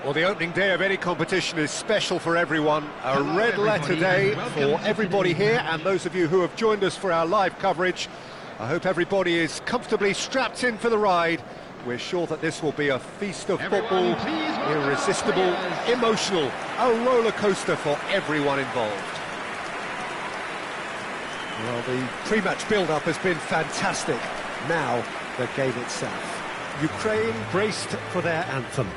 Well, the opening day of any competition is special for everyone. A red letter day for everybody here and those of you who have joined us for our live coverage. I hope everybody is comfortably strapped in for the ride. We're sure that this will be a feast of football, irresistible, emotional, a roller coaster for everyone involved. Well, the pre-match build-up has been fantastic. Now, the game itself. Ukraine braced for their anthem.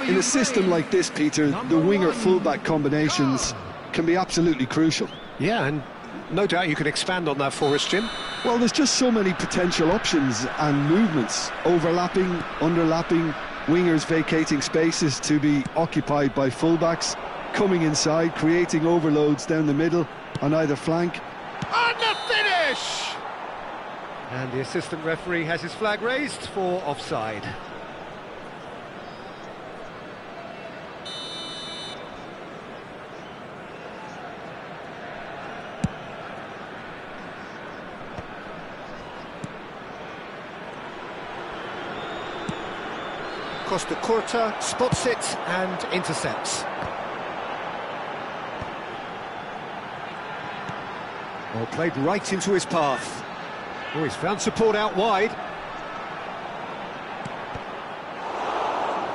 In a system like this, Peter, the winger-fullback combinations can be absolutely crucial. Yeah, and no doubt you can expand on that for us, Jim. Well, there's just so many potential options and movements, overlapping, underlapping, wingers vacating spaces to be occupied by fullbacks, coming inside, creating overloads down the middle on either flank. And the finish! And the assistant referee has his flag raised for offside. Costa Curta spots it and intercepts. Well, played right into his path. Oh, he's found support out wide.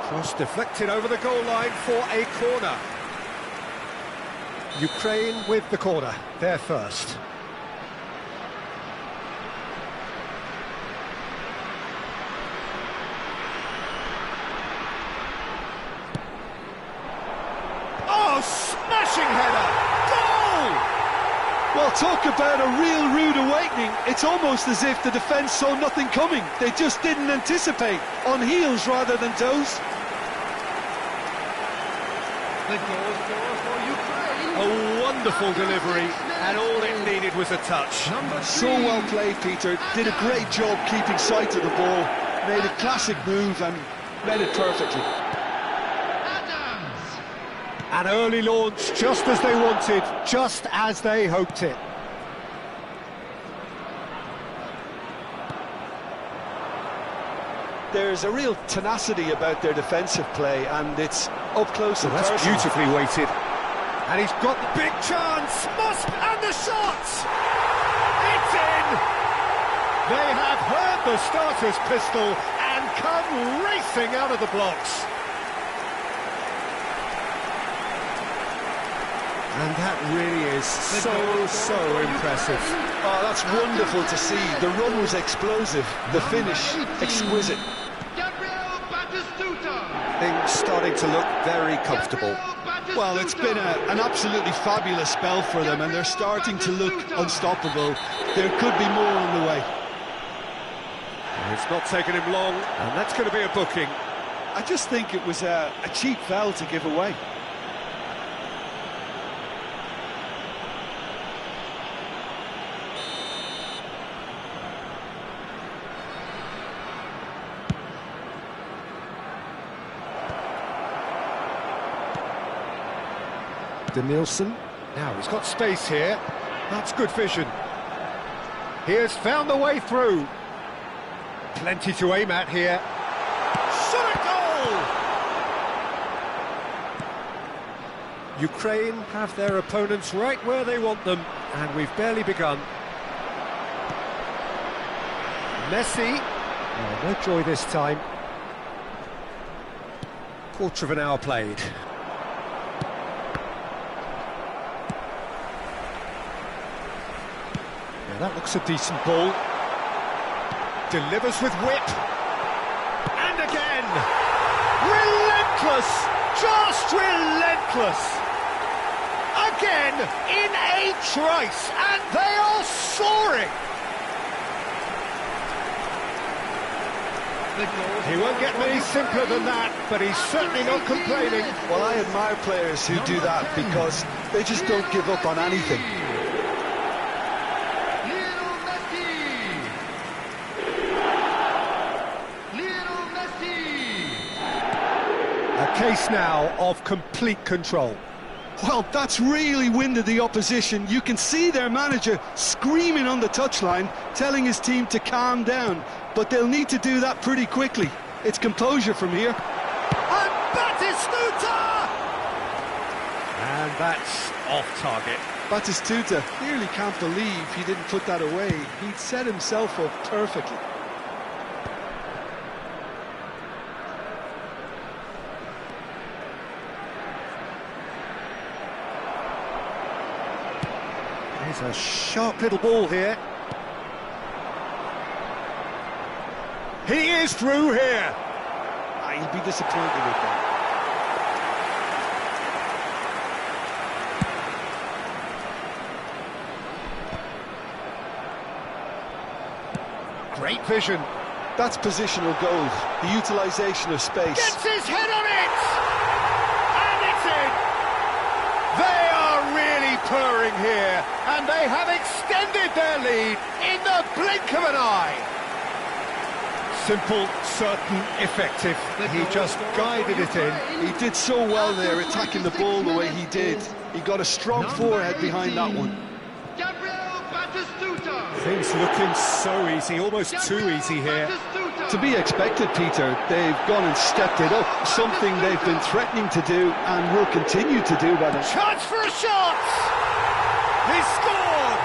Cross deflected over the goal line for a corner. Ukraine with the corner, they're first. Smashing header! Goal! Well, talk about a real rude awakening. It's almost as if the defence saw nothing coming. They just didn't anticipate. On heels rather than toes. The goal for Ukraine. A wonderful delivery, and all it needed was a touch. So well played, Peter. Did a great job keeping sight of the ball. Made a classic move and read it perfectly. An early launch, just as they wanted, just as they hoped it. There's a real tenacity about their defensive play, and it's up close and that's personal. Beautifully weighted. And he's got the big chance. And the shot! It's in! They have heard the starter's pistol and come racing out of the blocks. And that really is so impressive. Oh, that's wonderful to see. The run was explosive, the finish exquisite. Things starting to look very comfortable. Well, it's been an absolutely fabulous spell for them, and they're starting to look unstoppable. There could be more on the way. It's not taken him long, and that's going to be a booking. I just think it was a cheap foul to give away. Danielson. Now he's got space here. That's good vision. He has found the way through. Plenty to aim at here. Shot a goal! Ukraine have their opponents right where they want them, and we've barely begun. Messi. Oh, no joy this time. Quarter of an hour played. That looks a decent ball. Delivers with whip. And again! Relentless! Just relentless! A again in a trice, and they are soaring. He won't get many simpler than that, but he's certainly not complaining. Well, I admire players who do that because they just don't give up on anything. A case now of complete control. Well, that's really winded the opposition. You can see their manager screaming on the touchline, telling his team to calm down. But they'll need to do that pretty quickly. It's composure from here. And Batistuta! And that's off target. Batistuta clearly can't believe he didn't put that away. He'd set himself up perfectly. There's a sharp little ball here. He is through here. He'll be disappointed with that. Great vision. That's positional goal, the utilisation of space. Gets his head on it! And it's in! They are really purring here, and they have extended their lead in the blink of an eye. Simple, certain, effective. He just guided it in. He did so well there, attacking the ball the way he did. He got a strong forehead behind that one. Things looking so easy, almost too easy here. To be expected, Peter. They've gone and stepped it up, something they've been threatening to do and will continue to do better. Chance for a shot! He scored!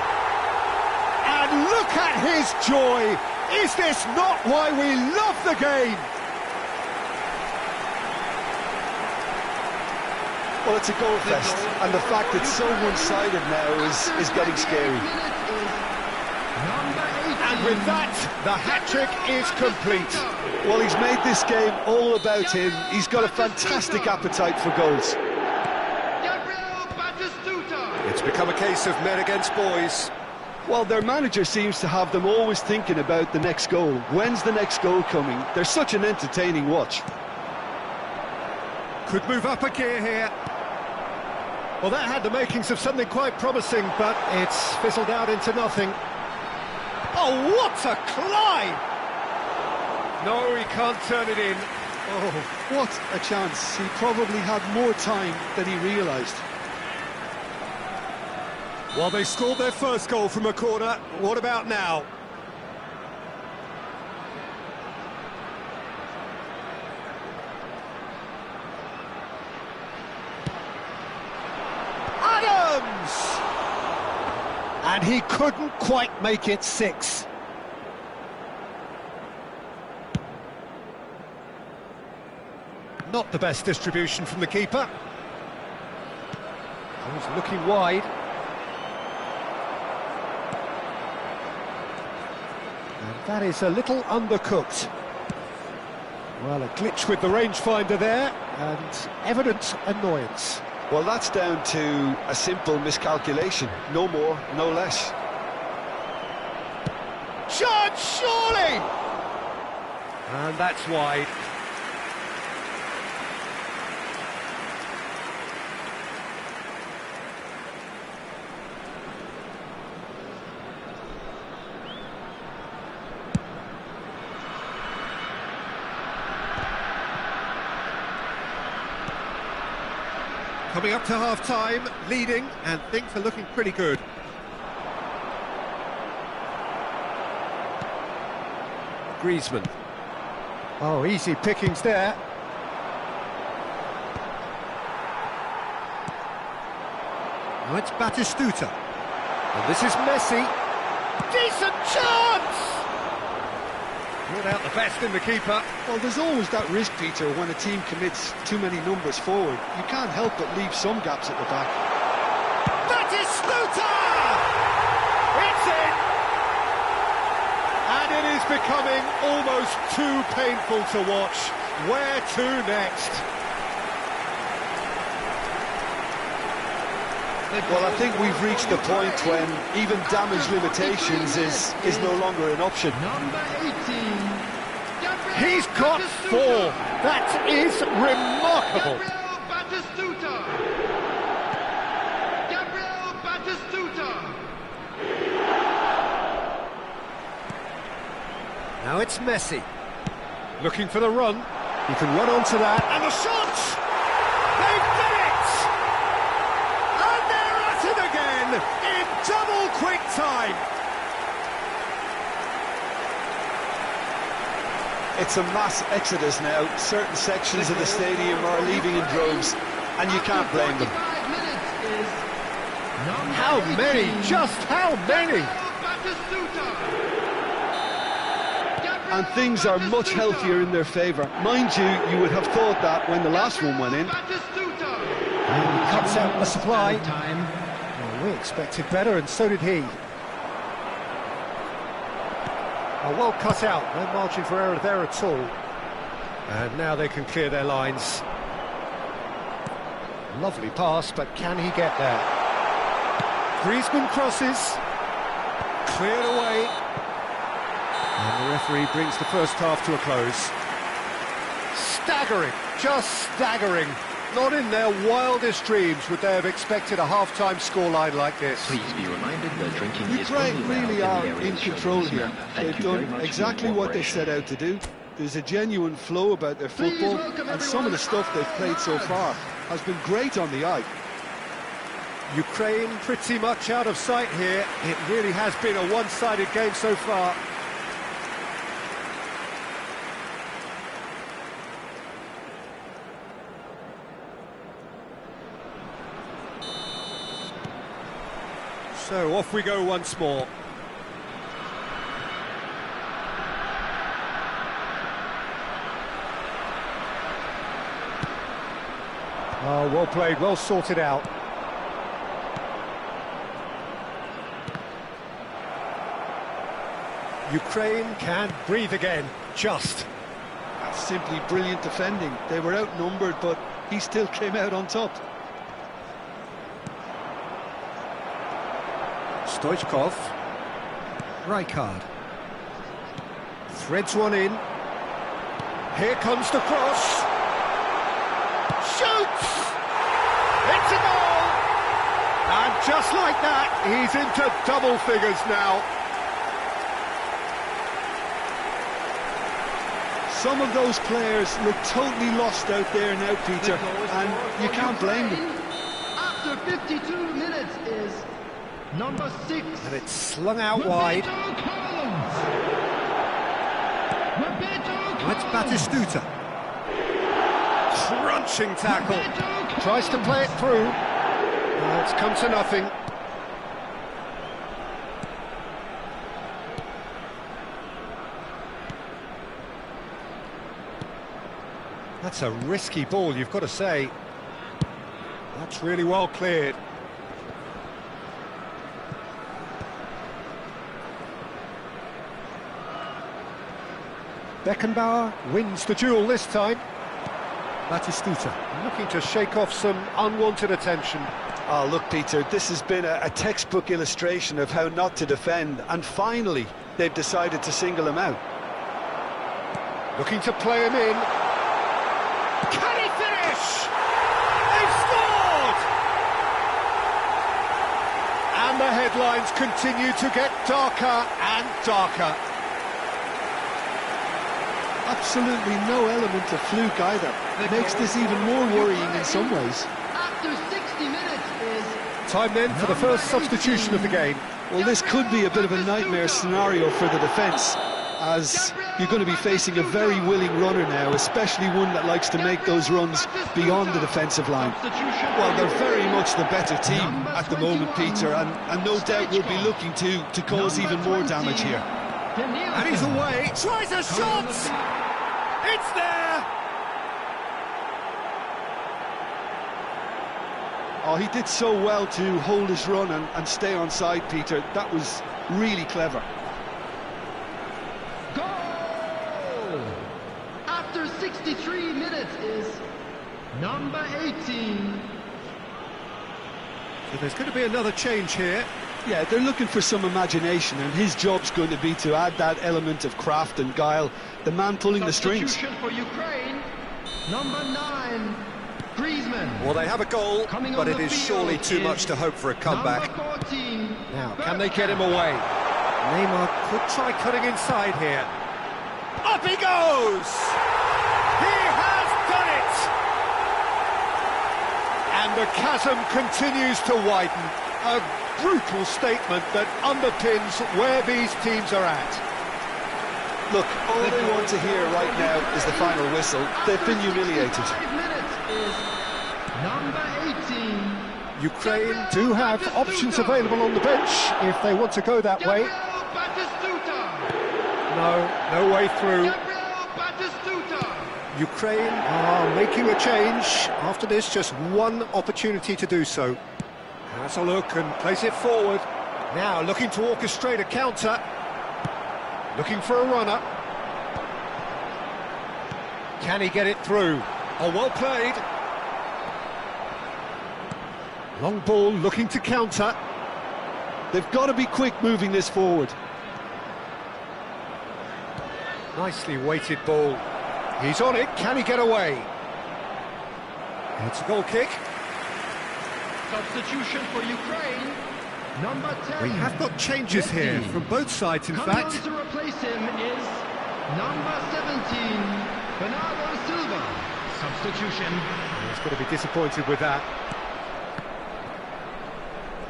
And look at his joy! Is this not why we love the game? Well, it's a goal fest, and the fact it's so one-sided now is getting scary. And with that, the hat-trick is complete. Well, he's made this game all about him. He's got a fantastic appetite for goals. It's become a case of men against boys. Well, their manager seems to have them always thinking about the next goal. When's the next goal coming? They're such an entertaining watch. Could move up a gear here. Well, that had the makings of something quite promising, but it's fizzled out into nothing. Oh, what a climb! No, he can't turn it in. Oh, what a chance. He probably had more time than he realised. Well, they scored their first goal from a corner. What about now? Adams! And he couldn't quite make it 6. Not the best distribution from the keeper. He's looking wide. And that is a little undercooked. Well, a glitch with the rangefinder there, and evident annoyance. Well, that's down to a simple miscalculation. No more, no less. Shot, surely! And that's wide. Coming up to half-time, leading, and things are looking pretty good. Griezmann. Oh, easy pickings there. Now it's Batistuta. And this is Messi. Decent chance! Brought out the best in the keeper. Well, there's always that risk, Peter, when a team commits too many numbers forward. You can't help but leave some gaps at the back. Batistuta! It's in! And it is becoming almost too painful to watch. Where to next? Well, I think we've reached the point when even damage limitations is no longer an option. Number 18. He's got 4. That is remarkable. Gabriel Batistuta. Now it's Messi. Looking for the run. He can run onto that. And the shot! They've done it! And they're at it again in double quick time. It's a mass exodus now. Certain sections of the stadium are leaving in droves, and you can't blame them. How many? Just how many? And things are much healthier in their favour. Mind you, you would have thought that when the last one went in. And he cuts out the supply. Well, we expected better, and so did he. Oh, well cut out, no margin for error there at all. And now they can clear their lines. Lovely pass, but can he get there? Griezmann crosses. Cleared away. And the referee brings the first half to a close. Staggering, just staggering. Not in their wildest dreams would they have expected a half-time scoreline like this. Please be reminded that drinking is Ukraine only really allowed are in the in areas shown control on this here. map. Thank They've you very done much for exactly your what they cooperation. set out to do. There's a genuine flow about their football, and some of the stuff they've played so far has been great on the eye. Ukraine pretty much out of sight here. It really has been a one-sided game so far. So off we go once more. Oh, well played, well sorted out. Ukraine can breathe again, just. That's simply brilliant defending. They were outnumbered, but he still came out on top. Stoichkov. Rijkaard. Threads one in. Here comes the cross. Shoots! It's a goal! And just like that, he's into double figures now. Some of those players look totally lost out there now, Peter, and you can't blame them. After 52 minutes is number 6. And it's slung out wide. It's Batistuta. Crunching tackle. Tries to play it through. It's come to nothing. That's a risky ball, you've got to say. That's really well cleared. Beckenbauer wins the duel this time. Batistuta looking to shake off some unwanted attention. Oh, look, Peter, this has been a textbook illustration of how not to defend, and finally they've decided to single him out. Looking to play him in. Can he finish? They've scored! And the headlines continue to get darker and darker. Absolutely no element of fluke either. Makes this even more worrying in some ways. After 60 minutes is Time then for the first substitution of the game. Well, this could be a bit of a nightmare scenario for the defence, as you're going to be facing a very willing runner now, especially one that likes to make those runs beyond the defensive line. Well, they're very much the better team at the moment, Peter, and no doubt will be looking to cause even more damage here. And he's away. Tries a shot! It's there! Oh, he did so well to hold his run and stay on side, Peter. That was really clever. goal! After 63 minutes is number 18. So there's going to be another change here. Yeah, they're looking for some imagination, and his job's going to be to add that element of craft and guile, the man pulling the strings. Substitution for Ukraine, number 9, Griezmann. Well, they have a goal, Coming but on it the is field surely too is much to hope for a comeback. Number 14, Now, can they get him away? Neymar could try cutting inside here. Up he goes! He has done it! And the chasm continues to widen. A brutal statement that underpins where these teams are at. Look, all they want to hear right now is the final whistle. They've been humiliated. 5 minutes is number 18. Ukraine do have options available on the bench if they want to go that way. Gabriel Batistuta. No way through. Gabriel Batistuta. Ukraine are making a change after this, just one opportunity to do so. Has a look and plays it forward. Now looking to orchestrate a counter. Looking for a runner. Can he get it through? Oh, well played. Long ball looking to counter. They've got to be quick moving this forward. Nicely weighted ball. He's on it. Can he get away? It's a goal kick. Substitution for Ukraine, number 10. We have got changes here from both sides, in fact. Coming on to replace him is number 17, Bernardo Silva. Substitution. He's going to be disappointed with that.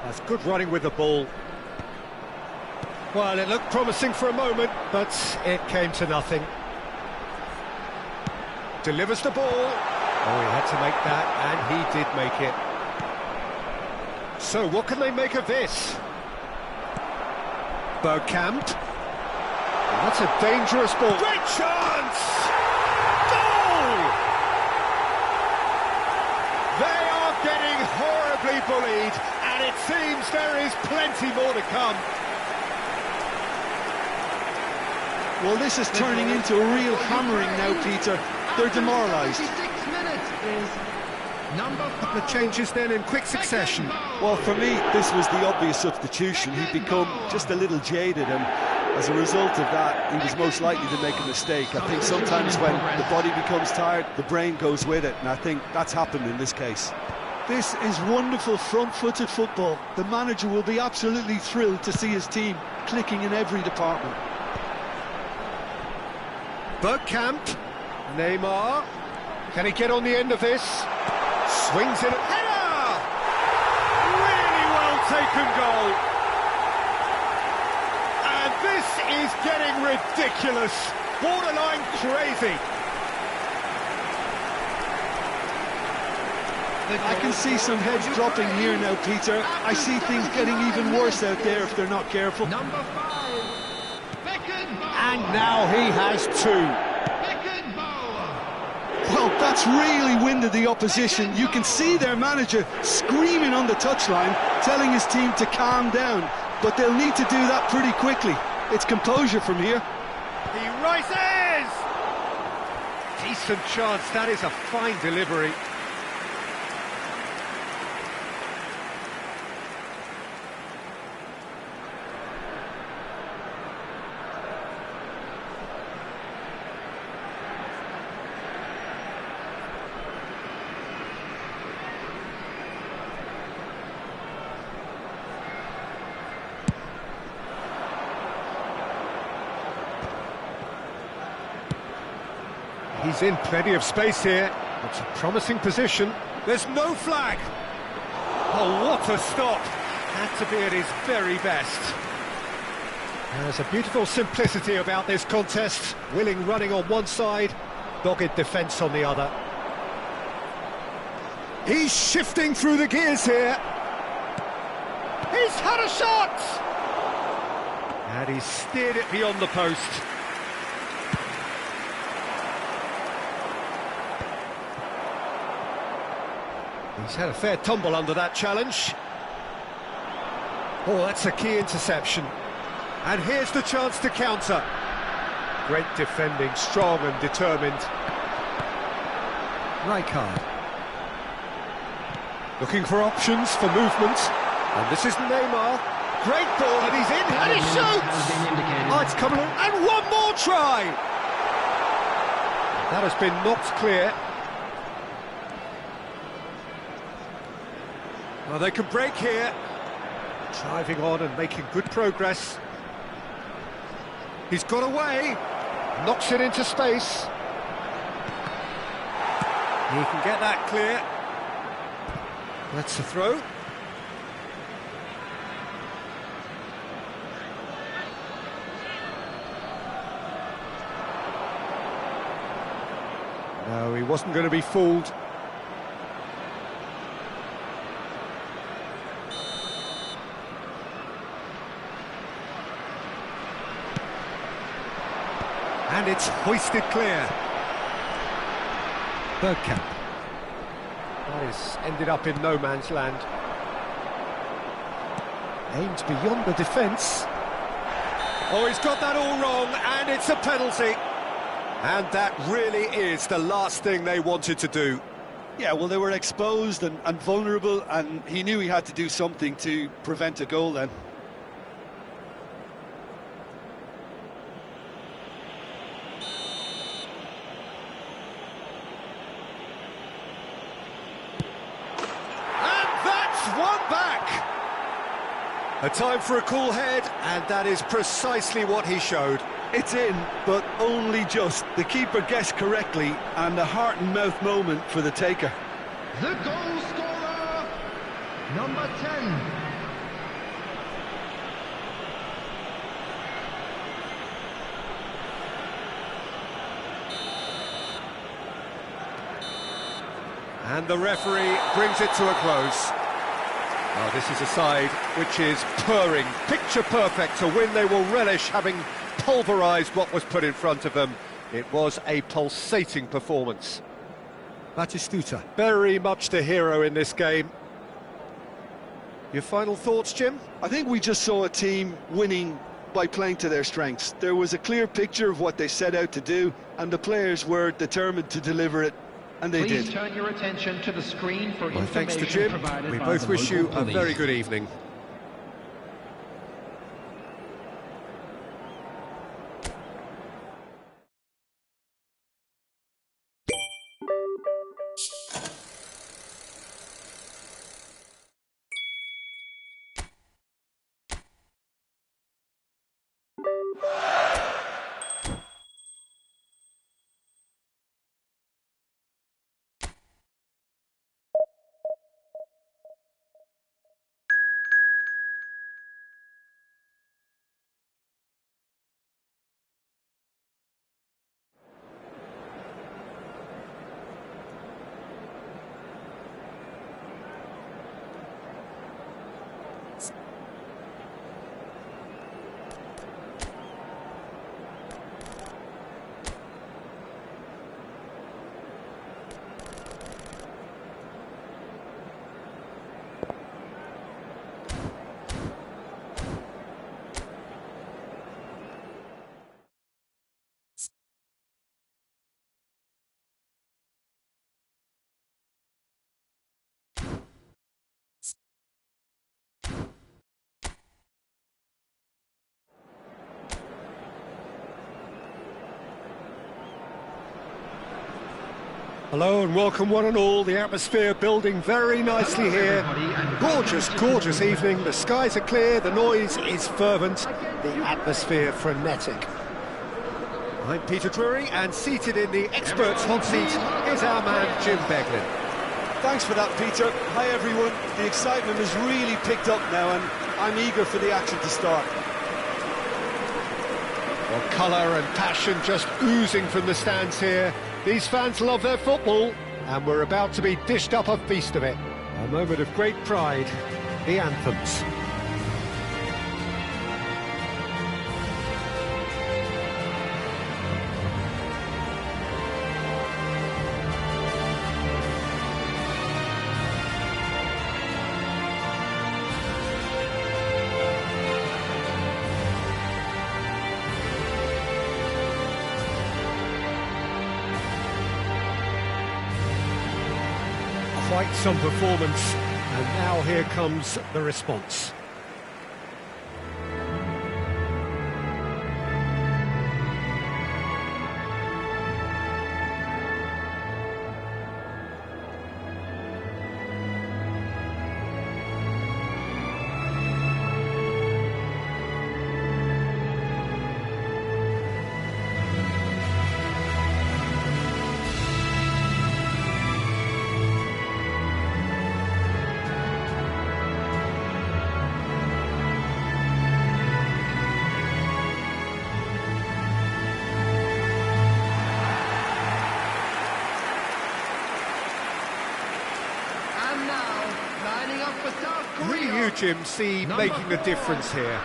That's good running with the ball. Well, it looked promising for a moment, but it came to nothing. Delivers the ball. Oh, he had to make that, and he did make it. So, what can they make of this? Bergkamp. That's a dangerous ball. Great chance! Goal! They are getting horribly bullied, and it seems there is plenty more to come. Well, this is turning into a real hammering now, Peter. They're demoralised. 56 minutes is number 5. The changes then in quick succession. Well, for me, this was the obvious substitution. He'd become just a little jaded, and as a result of that, he was most likely to make a mistake. I think sometimes when the body becomes tired, the brain goes with it, and I think that's happened in this case. This is wonderful front-footed football. The manager will be absolutely thrilled to see his team clicking in every department. Bergkamp, Neymar, can he get on the end of this? Swings in, header! Really well taken goal. And this is getting ridiculous, borderline crazy. I can see some heads dropping here now, Peter. I see things getting even worse out there if they're not careful. Number 5, Beckenbauer. And now he has 2. Beckenbauer. Well, that's really winded the opposition. You can see their manager screaming on the touchline, telling his team to calm down. But they'll need to do that pretty quickly. It's composure from here. He rises! Decent chance, that is a fine delivery. He's in plenty of space here. It's a promising position. There's no flag. Oh, what a stop. Had to be at his very best. There's a beautiful simplicity about this contest. Willing running on one side, dogged defence on the other. He's shifting through the gears here. He's had a shot! And he's steered it beyond the post. He's had a fair tumble under that challenge. Oh, that's a key interception. And here's the chance to counter. Great defending, strong and determined. Rijkaard. Looking for options for movement. And this is Neymar. Great ball, and he's in, and he shoots! Oh, it's coming on, and one more try! That has been knocked clear. Well, they can break here. Driving on and making good progress. He's got away. Knocks it into space. He can get that clear. That's a throw. No, he wasn't going to be fooled. And it's hoisted clear. Bergkamp. That is ended up in no man's land. Aimed beyond the defence. Oh, he's got that all wrong, and it's a penalty. And that really is the last thing they wanted to do. Yeah, well, they were exposed and vulnerable, and he knew he had to do something to prevent a goal then. One back! A time for a cool head, and that is precisely what he showed. It's in, but only just. The keeper guessed correctly, and a heart-and-mouth moment for the taker. The goal scorer, number 10. And the referee brings it to a close. Well, this is a side which is purring, picture perfect. To win, they will relish having pulverised what was put in front of them. It was a pulsating performance. Batistuta, very much the hero in this game. Your final thoughts, Jim? I think we just saw a team winning by playing to their strengths. There was a clear picture of what they set out to do, and the players were determined to deliver it. And they did. Please turn your attention to the screen for Well, thanks to information Jim. provided We by both the wish you local a police. very good evening. Hello and welcome one and all. The atmosphere building very nicely here. Gorgeous, gorgeous evening. The skies are clear, the noise is fervent, the atmosphere frenetic. I'm Peter Drury, and seated in the experts' hot seat is our man Jim Beglin. Thanks for that, Peter. Hi, everyone. The excitement has really picked up now, and I'm eager for the action to start. Well, colour and passion just oozing from the stands here. These fans love their football, and we're about to be dished up a feast of it. A moment of great pride, the anthems. Quite some performance And now here comes the response. Who do you, Jim, see making a difference here?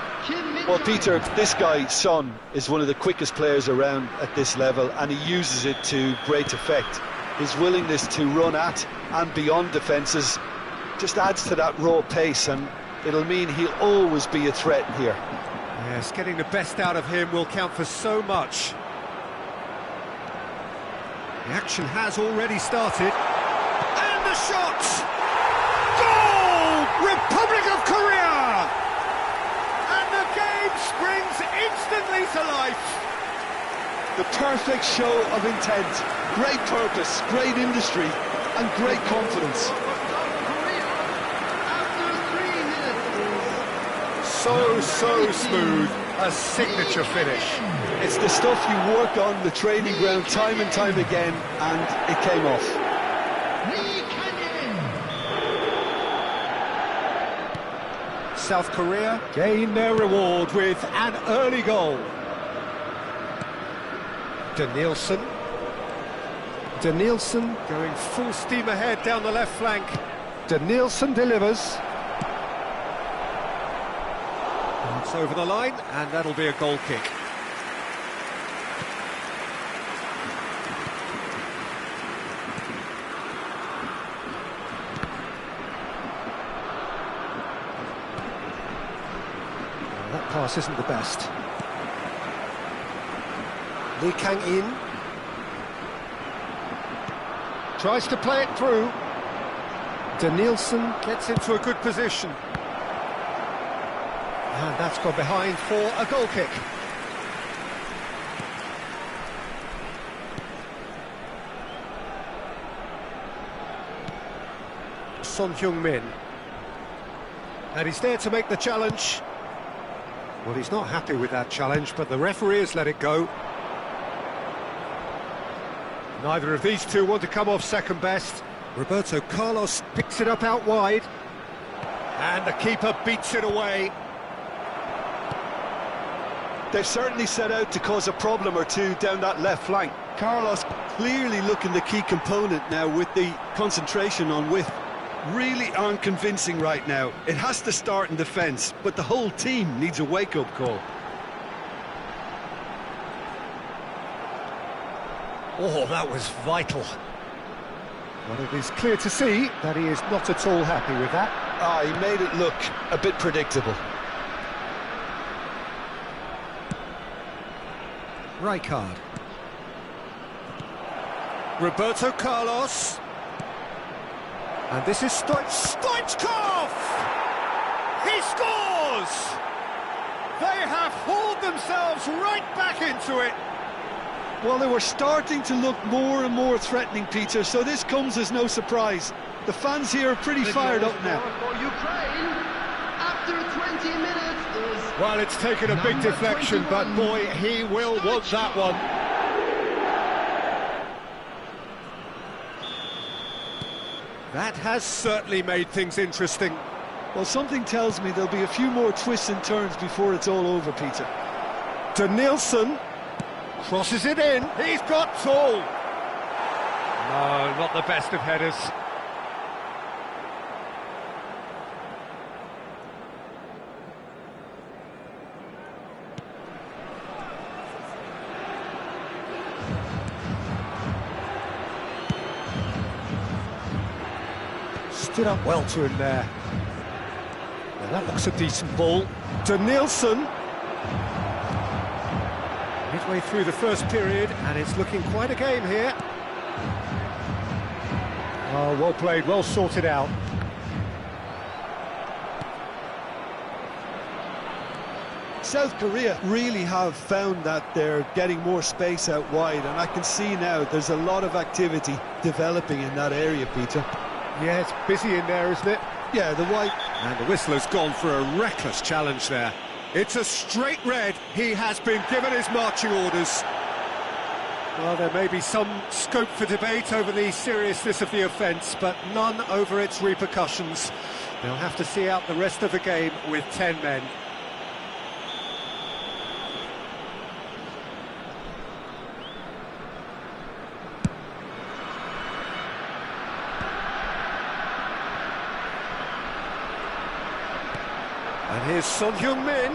Well, Peter, this guy, Son, is one of the quickest players around at this level, and he uses it to great effect. His willingness to run at and beyond defences just adds to that raw pace, and it'll mean he'll always be a threat here. Yes, getting the best out of him will count for so much. The action has already started. And the shot! Goal! Republic of Korea! And the game springs instantly to life. The perfect show of intent, great purpose, great industry, and great confidence. So smooth, a signature finish. It's the stuff you work on the training ground time and time again, and it came off. South Korea gain their reward with an early goal. Danielson going full steam ahead down the left flank. Danielson delivers. It's over the line, and that'll be a goal kick. That pass isn't the best. Lee Kang-in tries to play it through. Danielson gets into a good position. And that's gone behind for a goal kick. Son Heung-min. And he's there to make the challenge. Well, he's not happy with that challenge, but the referee has let it go. Neither of these two want to come off second best. Roberto Carlos picks it up out wide. And the keeper beats it away. They've certainly set out to cause a problem or two down that left flank. Carlos clearly looking the key component now with the concentration on width. Really aren't convincing right now. It has to start in defence, but the whole team needs a wake-up call. Oh, that was vital. But it is clear to see that he is not at all happy with that. He made it look a bit predictable. Rijkaard. Roberto Carlos. And this is Stoichkov! He scores! They have hauled themselves right back into it. Well, they were starting to look more and more threatening, Peter, so this comes as no surprise. The fans here are pretty fired up now. For Ukraine, after 20 minutes is... Well, it's taken a big deflection, but boy, he will want that one. That has certainly made things interesting. Well, something tells me there'll be a few more twists and turns before it's all over, Peter. Danielson crosses it in. He's got tall. No, not the best of headers. Stood up well to him there. Now that looks a decent ball. Danielson. Midway through the first period, and it's looking quite a game here. Oh, well played, well sorted out. South Korea really have found that they're getting more space out wide, and I can see now there's a lot of activity developing in that area, Peter. Yeah, it's busy in there, isn't it? Yeah, the white... And the whistler's gone for a reckless challenge there. It's a straight red. He has been given his marching orders. Well, there may be some scope for debate over the seriousness of the offence, but none over its repercussions. They'll have to see out the rest of the game with 10 men. And here's Son Heung-min.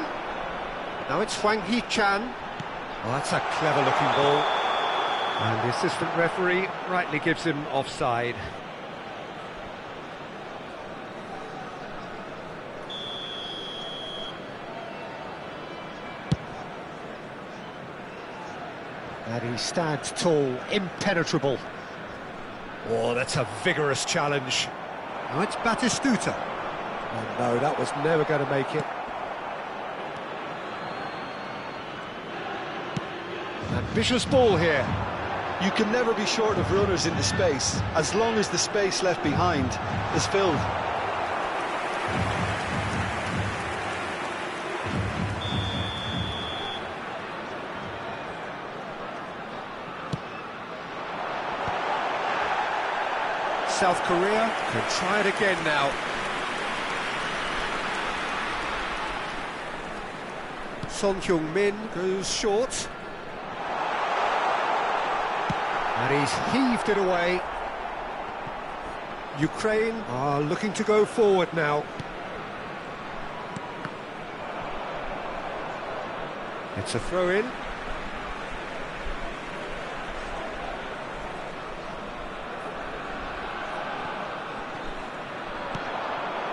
Now it's Hwang Hee-chan. Well, that's a clever-looking ball. And the assistant referee rightly gives him offside. And he stands tall, impenetrable. Oh, that's a vigorous challenge. Now it's Batistuta. Oh no, that was never going to make it. Ambitious ball here. You can never be short of runners in the space, as long as the space left behind is filled. South Korea can try it again now. Son Heung-min goes short. And he's heaved it away. Ukraine are looking to go forward now. It's a throw-in.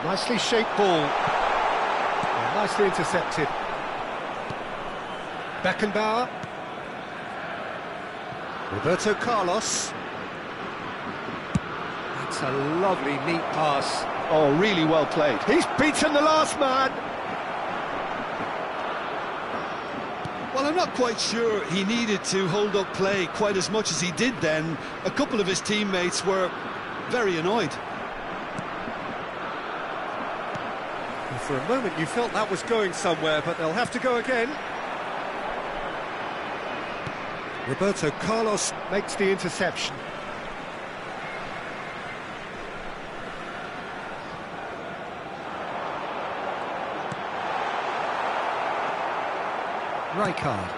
Nicely shaped ball. And nicely intercepted. Beckenbauer. Roberto Carlos. That's a lovely, neat pass. Oh, really well played. He's beaten the last man. Well, I'm not quite sure he needed to hold up play quite as much as he did then. A couple of his teammates were very annoyed. And for a moment you felt that was going somewhere, but they'll have to go again. Roberto Carlos makes the interception. Rijkaard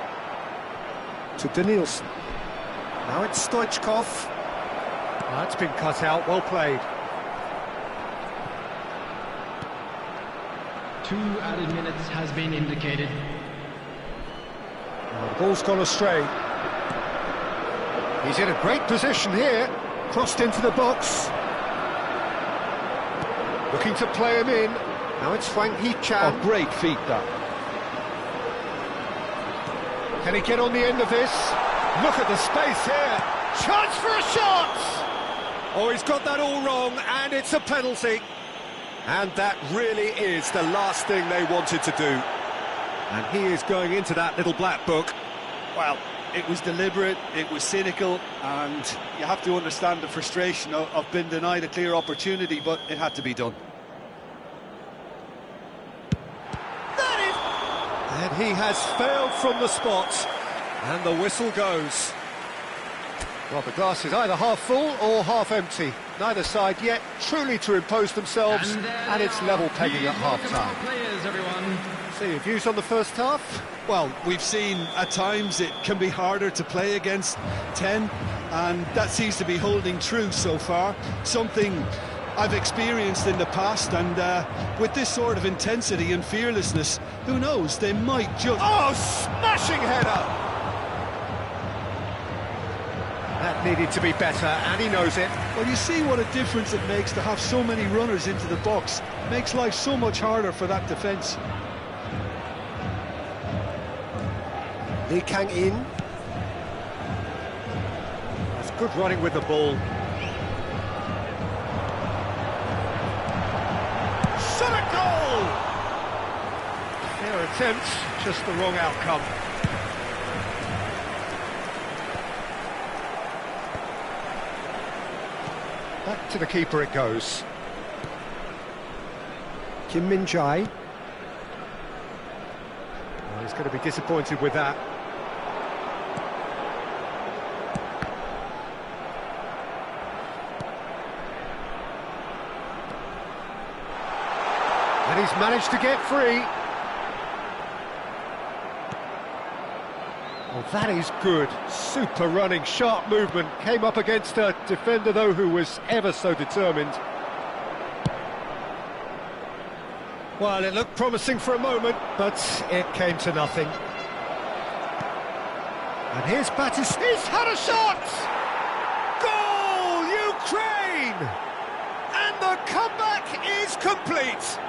to Danielson. Now it's Stoichkov. That's been cut out, well played. 2 added minutes has been indicated. Well, the ball's gone astray. He's in a great position here. Crossed into the box. Looking to play him in. Now it's Hwang Hee-chan. Oh, great feat, that. Can he get on the end of this? Look at the space here. Chance for a shot! Oh, he's got that all wrong, and it's a penalty. And that really is the last thing they wanted to do. And he is going into that little black book. Well, it was deliberate, it was cynical, and you have to understand the frustration of being denied a clear opportunity, but it had to be done. And he has failed from the spot, and the whistle goes. Well, the glass is either half full or half empty. Neither side yet truly to impose themselves, and it's level pegging at half-time. So your views on the first half? Well, we've seen at times it can be harder to play against 10, and that seems to be holding true so far. Something I've experienced in the past, and with this sort of intensity and fearlessness, who knows, they might just... Oh, smashing header! That needed to be better, and he knows it. Well, you see what a difference it makes to have so many runners into the box. Makes life so much harder for that defence. Lee Kang-in. That's good running with the ball. Shot a goal! Their attempt Just the wrong outcome. Back to the keeper it goes. Kim Min-jae. Well, he's going to be disappointed with that. And he's managed to get free. Oh, that is good. Super running, sharp movement. Came up against a defender, though, who was ever so determined. Well, it looked promising for a moment, but it came to nothing. And here's Batis. He's had a shot! Goal, Ukraine! And the comeback is complete.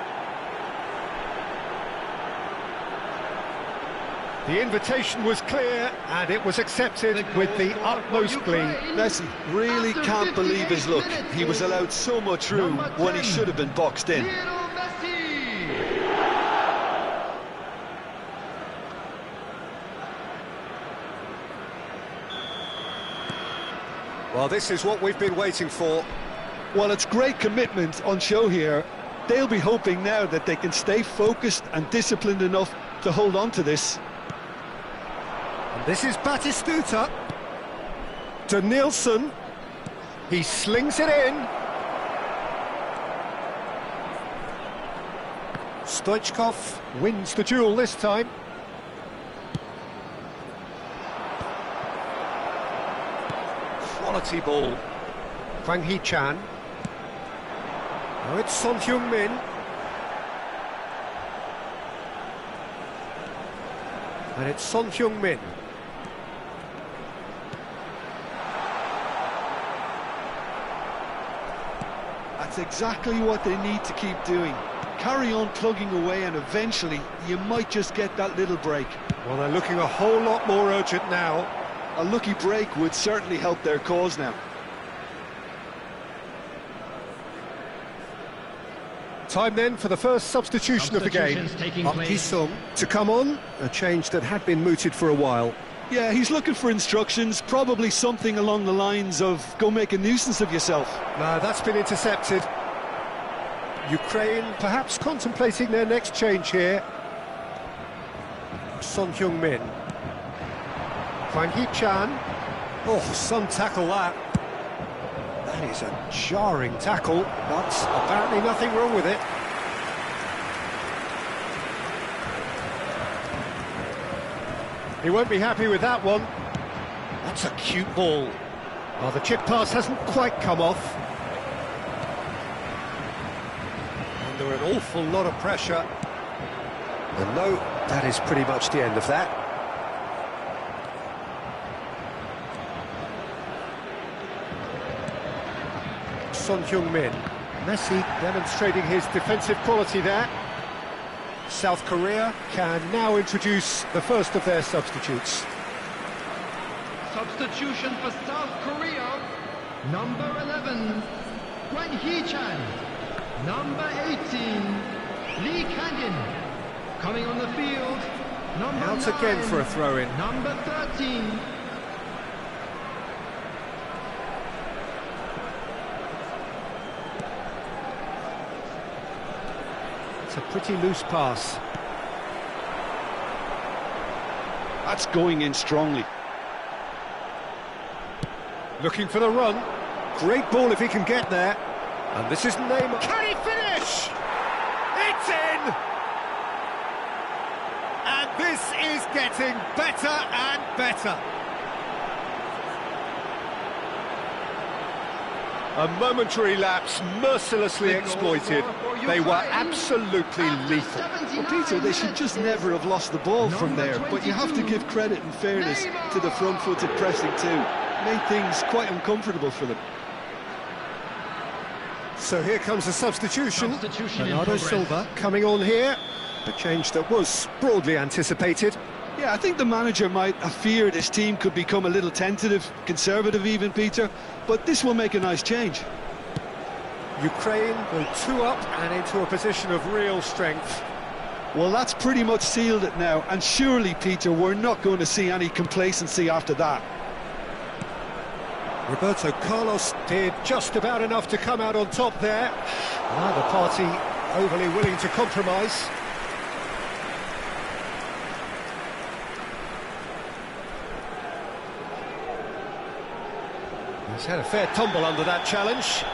The invitation was clear, and it was accepted with the utmost glee. Messi really can't believe his luck. He was allowed so much room when he should have been boxed in. Well, this is what we've been waiting for. Well, it's great commitment on show here. They'll be hoping now that they can stay focused and disciplined enough to hold on to this. This is Batistuta to Nielsen. He slings it in. Stoichkov wins the duel this time. Quality ball. Hwang Hee-chan. Oh, it's Son Heung-min. And it's Son Heung-min. That's exactly what they need to keep doing. Carry on plugging away, and eventually you might just get that little break. Well, they're looking a whole lot more urgent now. A lucky break would certainly help their cause now. Time then for the first substitution of the game. Park Ji-sung to come on, a change that had been mooted for a while. Yeah, he's looking for instructions, probably something along the lines of go make a nuisance of yourself. No, that's been intercepted. Ukraine perhaps contemplating their next change here. Son Heung-min. Hwang Hee-chan. Oh, Son tackle that. That is a jarring tackle, but apparently nothing wrong with it. He won't be happy with that one. That's a cute ball. Well, the chip pass hasn't quite come off. Under an awful lot of pressure. And no, that is pretty much the end of that. Son Heung-min. Messi demonstrating his defensive quality there. South Korea can now introduce the first of their substitutes. Substitution for South Korea. Number 11, Hwang Hee-chan. Number 18, Lee Kang-in. Coming on the field, number Out 9, again for a throw-in. Number 13. It's a pretty loose pass. That's going in strongly. Looking for the run. Great ball if he can get there. And this is Neymar. Can he finish? It's in! And this is getting better and better. A momentary lapse, mercilessly exploited. They were absolutely lethal. Well, Peter, they should just never have lost the ball from there, but you have to give credit and fairness to the front-footed pressing too. Made things quite uncomfortable for them. So here comes a substitution. Substitution Bernardo in progress. Silva coming on here. A change that was broadly anticipated. Yeah, I think the manager might have feared his team could become a little tentative, conservative even, Peter, but this will make a nice change. Ukraine go 2 up and into a position of real strength. Well, that's pretty much sealed it now, and surely, Peter, we're not going to see any complacency after that. Roberto Carlos did just about enough to come out on top there. Neither party overly willing to compromise. He's had a fair tumble under that challenge.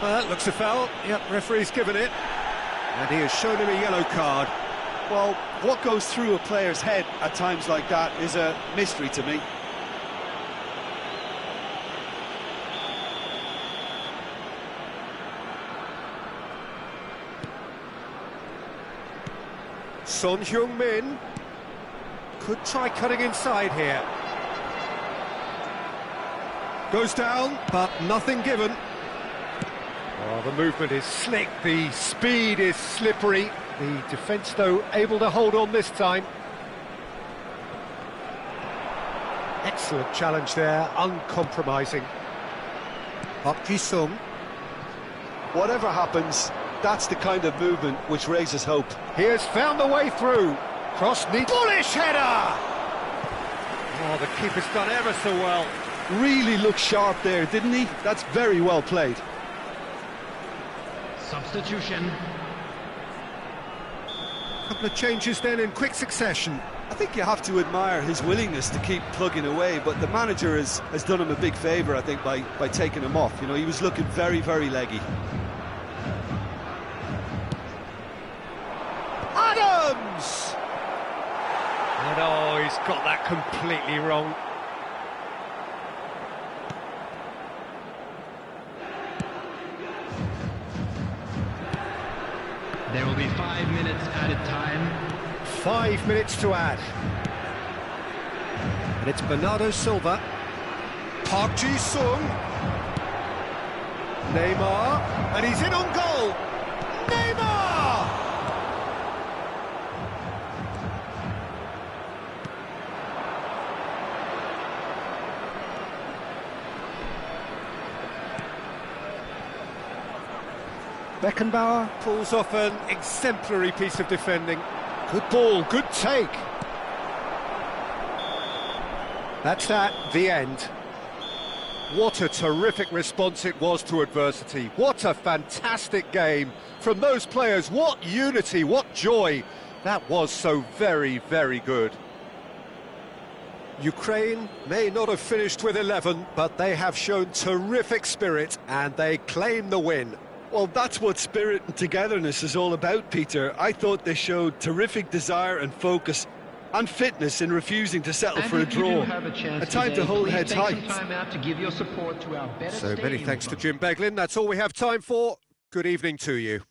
Well, that looks a foul. Yep, referee's given it. And he has shown him a yellow card. Well, what goes through a player's head at times like that is a mystery to me. Son Heung-min could try cutting inside here. Goes down, but nothing given. Oh, the movement is slick, the speed is slippery. The defence, though, able to hold on this time. Excellent challenge there, uncompromising. Park Ji-sung. Whatever happens, that's the kind of movement which raises hope. He has found the way through. Cross knee. Bullish header! Oh, the keeper's done ever so well. Really looked sharp there, didn't he? That's very well played. Substitution. A couple of changes then in quick succession. I think you have to admire his willingness to keep plugging away, but the manager has done him a big favour, I think, by taking him off. You know, he was looking very, very leggy. Adams! And oh, he's got that completely wrong. There will be 5 minutes added time. 5 minutes to add. And it's Bernardo Silva. Park Ji-sung. Neymar. And he's in on goal. Neymar! Beckenbauer pulls off an exemplary piece of defending. Good ball, good take. That's that, the end. What a terrific response it was to adversity. What a fantastic game from those players. What unity, what joy. That was so very, very good. Ukraine may not have finished with 11, but they have shown terrific spirit and they claim the win. Well, that's what spirit and togetherness is all about, Peter. I thought they showed terrific desire and focus and fitness in refusing to settle for a draw. A time to hold heads high. So many thanks to Jim Beglin. That's all we have time for. Good evening to you.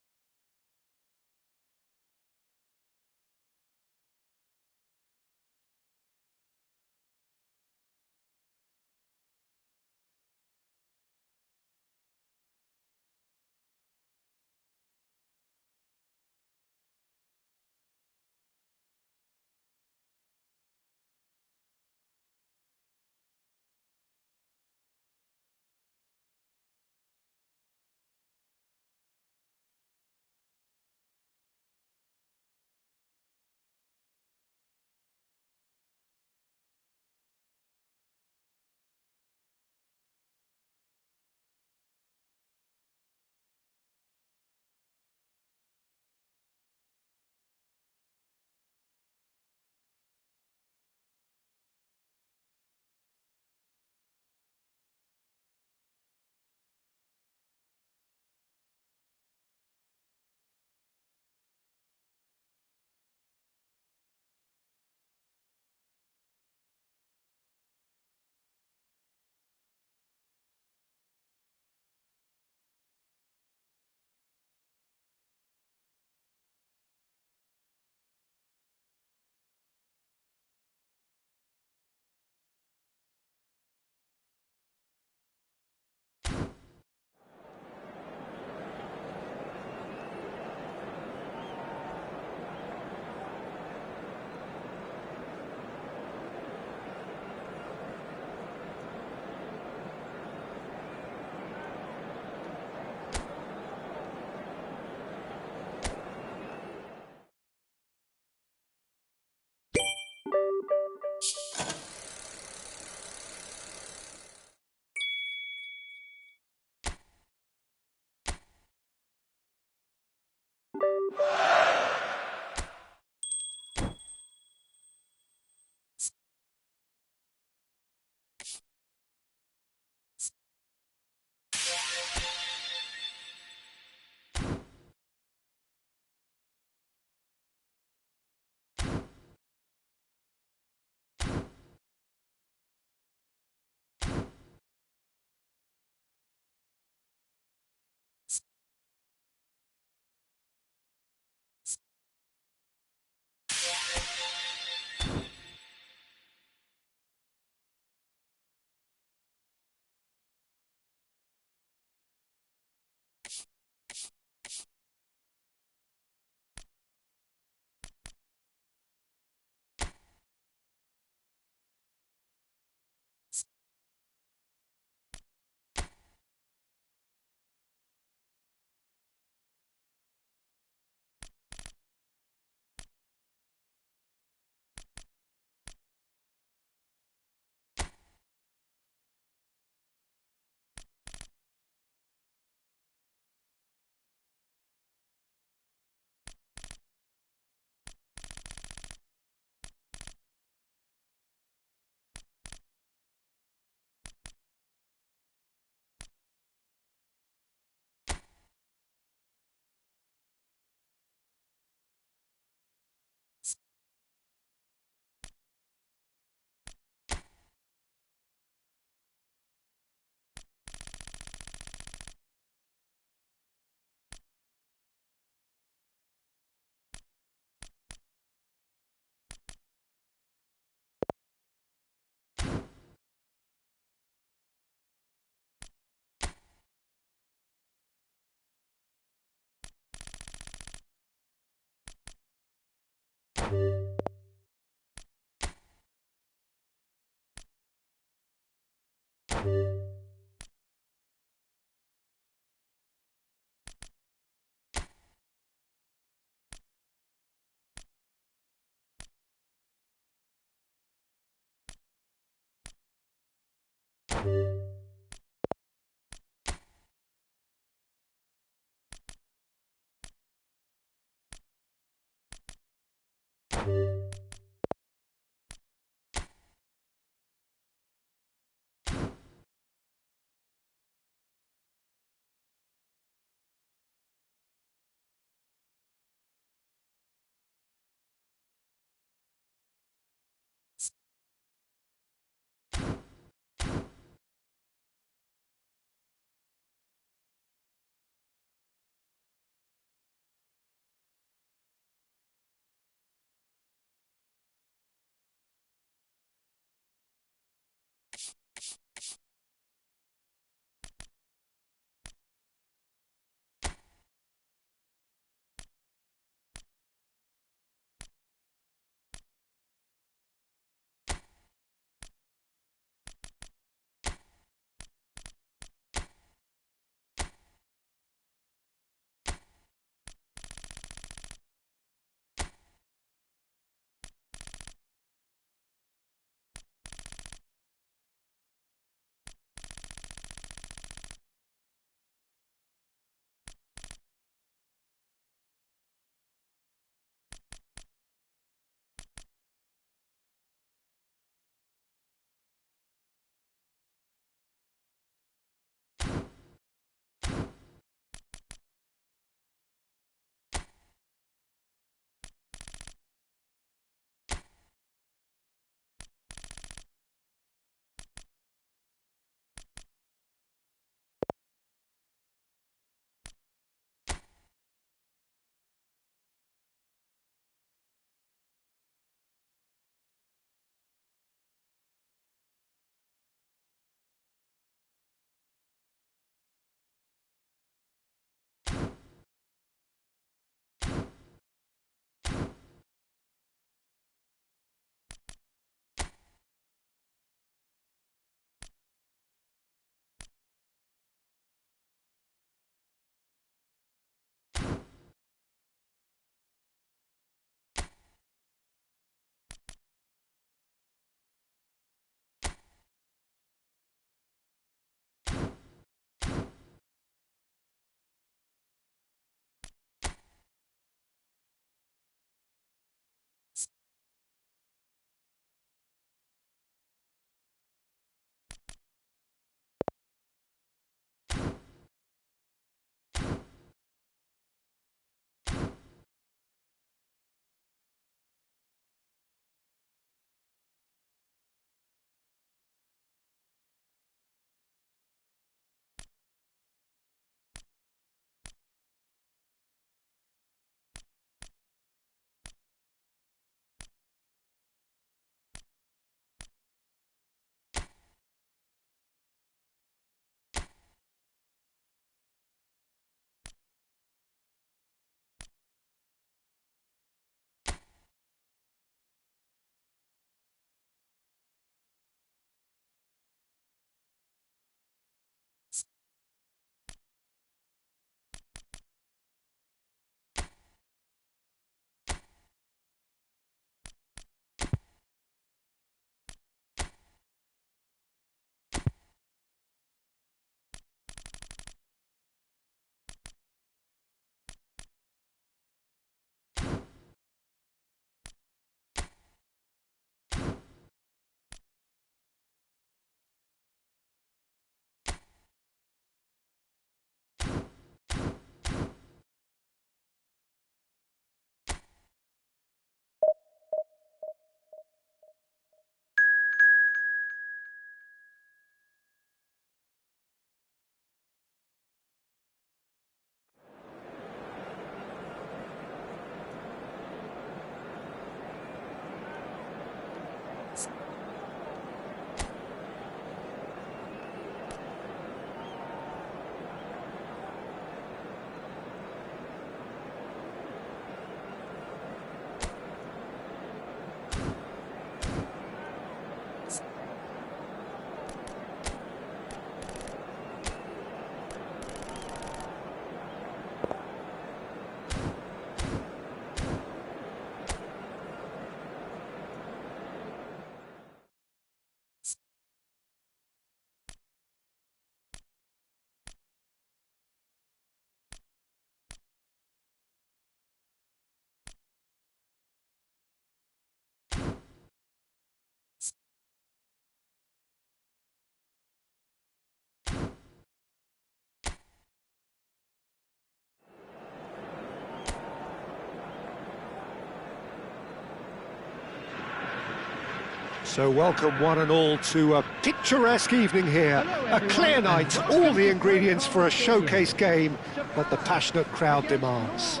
So welcome one and all to a picturesque evening here, a clear night, all the ingredients for a showcase game that the passionate crowd demands.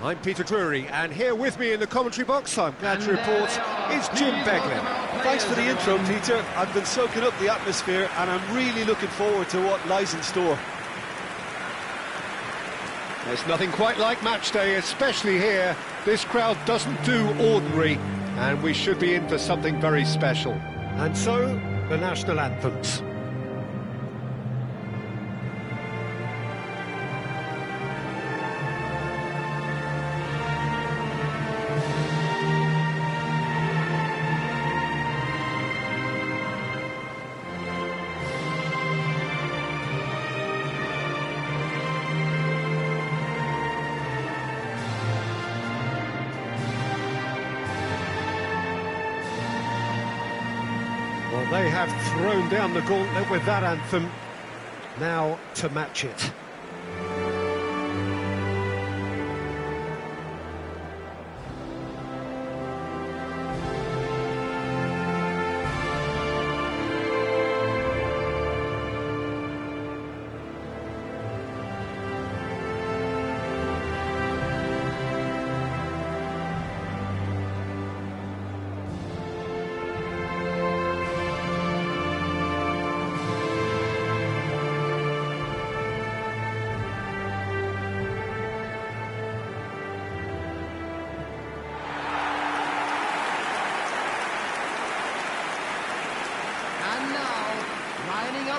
I'm Peter Drury, and here with me in the commentary box, I'm glad to report, is Jim Beglin. Thanks for the intro, Peter. I've been soaking up the atmosphere and I'm really looking forward to what lies in store. There's nothing quite like match day, especially here. This crowd doesn't do ordinary, and we should be in for something very special. And so, the national anthems. Well, they have thrown down the gauntlet with that anthem. Now to match it.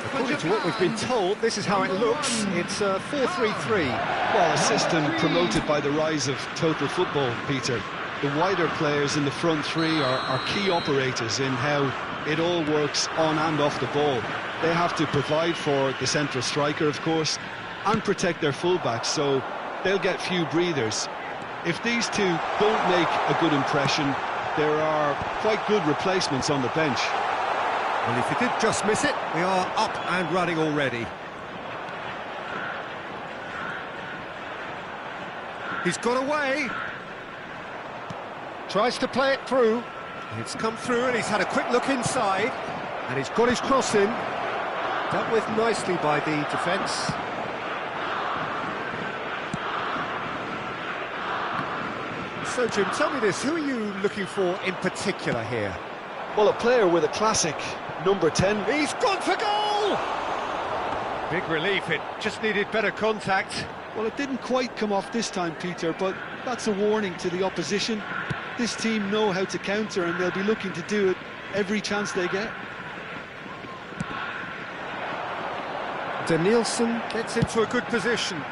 According to what we've been told, this is how it looks. It's 4-3-3. Well, a system promoted by the rise of total football, Peter. The wider players in the front three are key operators in how it all works on and off the ball. They have to provide for the central striker, of course, and protect their fullbacks, so they'll get few breathers. If these two don't make a good impression, there are quite good replacements on the bench. Well, if he did just miss it, we are up and running already. He's got away. Tries to play it through. It's come through and he's had a quick look inside. And he's got his cross in. Dealt with nicely by the defence. So, Jim, tell me this. Who are you looking for in particular here? Well, a player with a classic number 10. He's gone for goal! Big relief, it just needed better contact. Well, it didn't quite come off this time, Peter, but that's a warning to the opposition. This team know how to counter and they'll be looking to do it every chance they get. Danielson gets into a good position.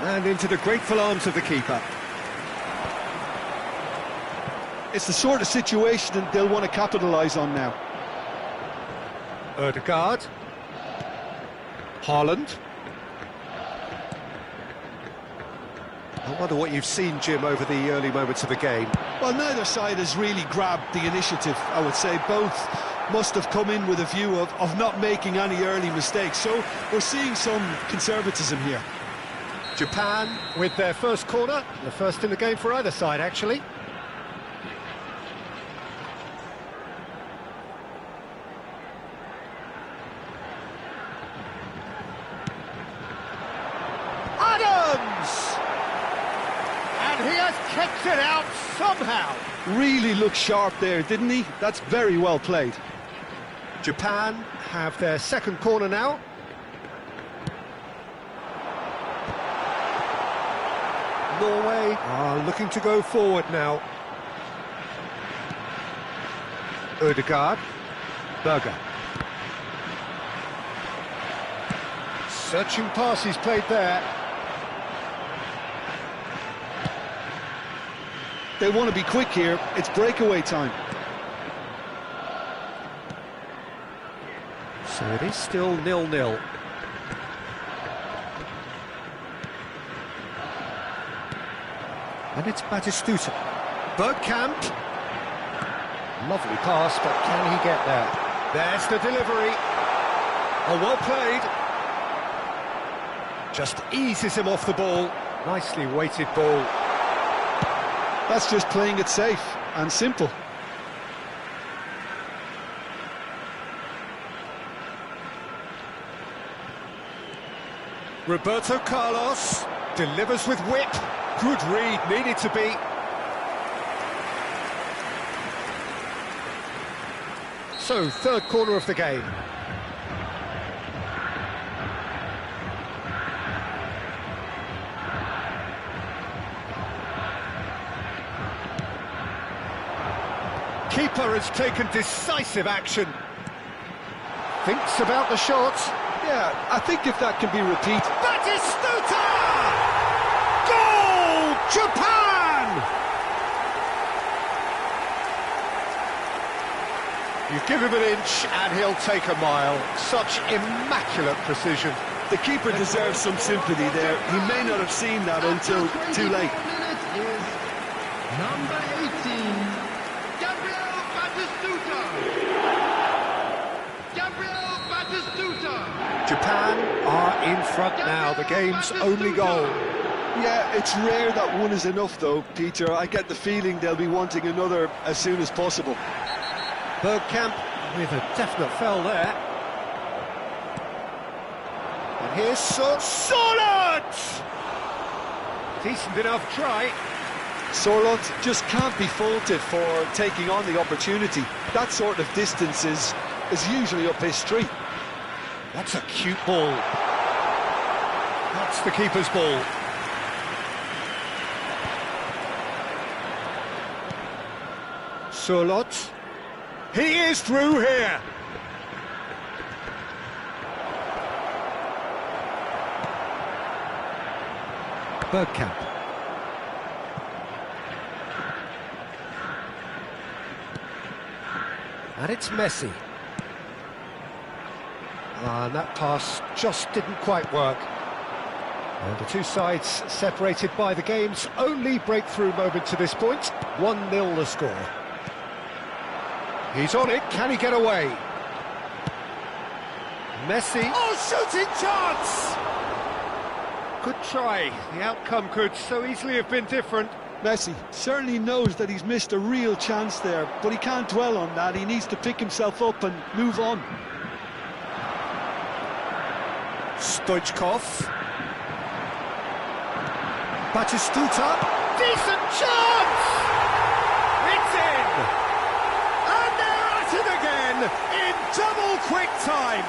And into the grateful arms of the keeper. It's the sort of situation that they'll want to capitalise on now. Ødegaard. Haaland. I wonder what you've seen, Jim, over the early moments of the game. Well, neither side has really grabbed the initiative, I would say. Both must have come in with a view of not making any early mistakes. So we're seeing some conservatism here. Japan with their first corner. The first in the game for either side, actually. And he has kept it out somehow. Really looked sharp there, didn't he? That's very well played. Japan have their second corner now. Norway are looking to go forward now. Ødegaard. Berger. Searching pass he's played there. They want to be quick here. It's breakaway time. So it is still 0-0. And it's Batistuta. Bergkamp. Lovely pass, but can he get there? There's the delivery. Oh, well played. Just eases him off the ball. Nicely weighted ball. That's just playing it safe and simple. Roberto Carlos delivers with whip. Good read, needed to be. So, third corner of the game. Keeper has taken decisive action. Thinks about the shot. Yeah, I think if that can be repeated. Batistuta! Goal! Japan! You give him an inch and he'll take a mile. Such immaculate precision. The keeper deserves some sympathy there. He may not have seen that until too late. Number 18, Gabriel Batistuta. Gabriel Batistuta. Japan are in front now. The game's only goal. Yeah, it's rare that one is enough though, Peter. I get the feeling they'll be wanting another as soon as possible. Bergkamp with a definite foul there. And here's Sorloth! Decent enough try. Sorloth just can't be faulted for taking on the opportunity. That sort of distance is usually up his street. That's a cute ball. That's the keeper's ball. Sorloth. He is through here. Bergkamp. And it's Messi. And that pass just didn't quite work. And the two sides separated by the game's only breakthrough moment to this point. 1-0 the score. He's on it, can he get away? Messi. Oh, shooting chance! Good try. The outcome could so easily have been different. Messi certainly knows that he's missed a real chance there, but he can't dwell on that. He needs to pick himself up and move on. Stoichkov. Batistuta. Decent chance! It's in! And they're at it again in double quick time.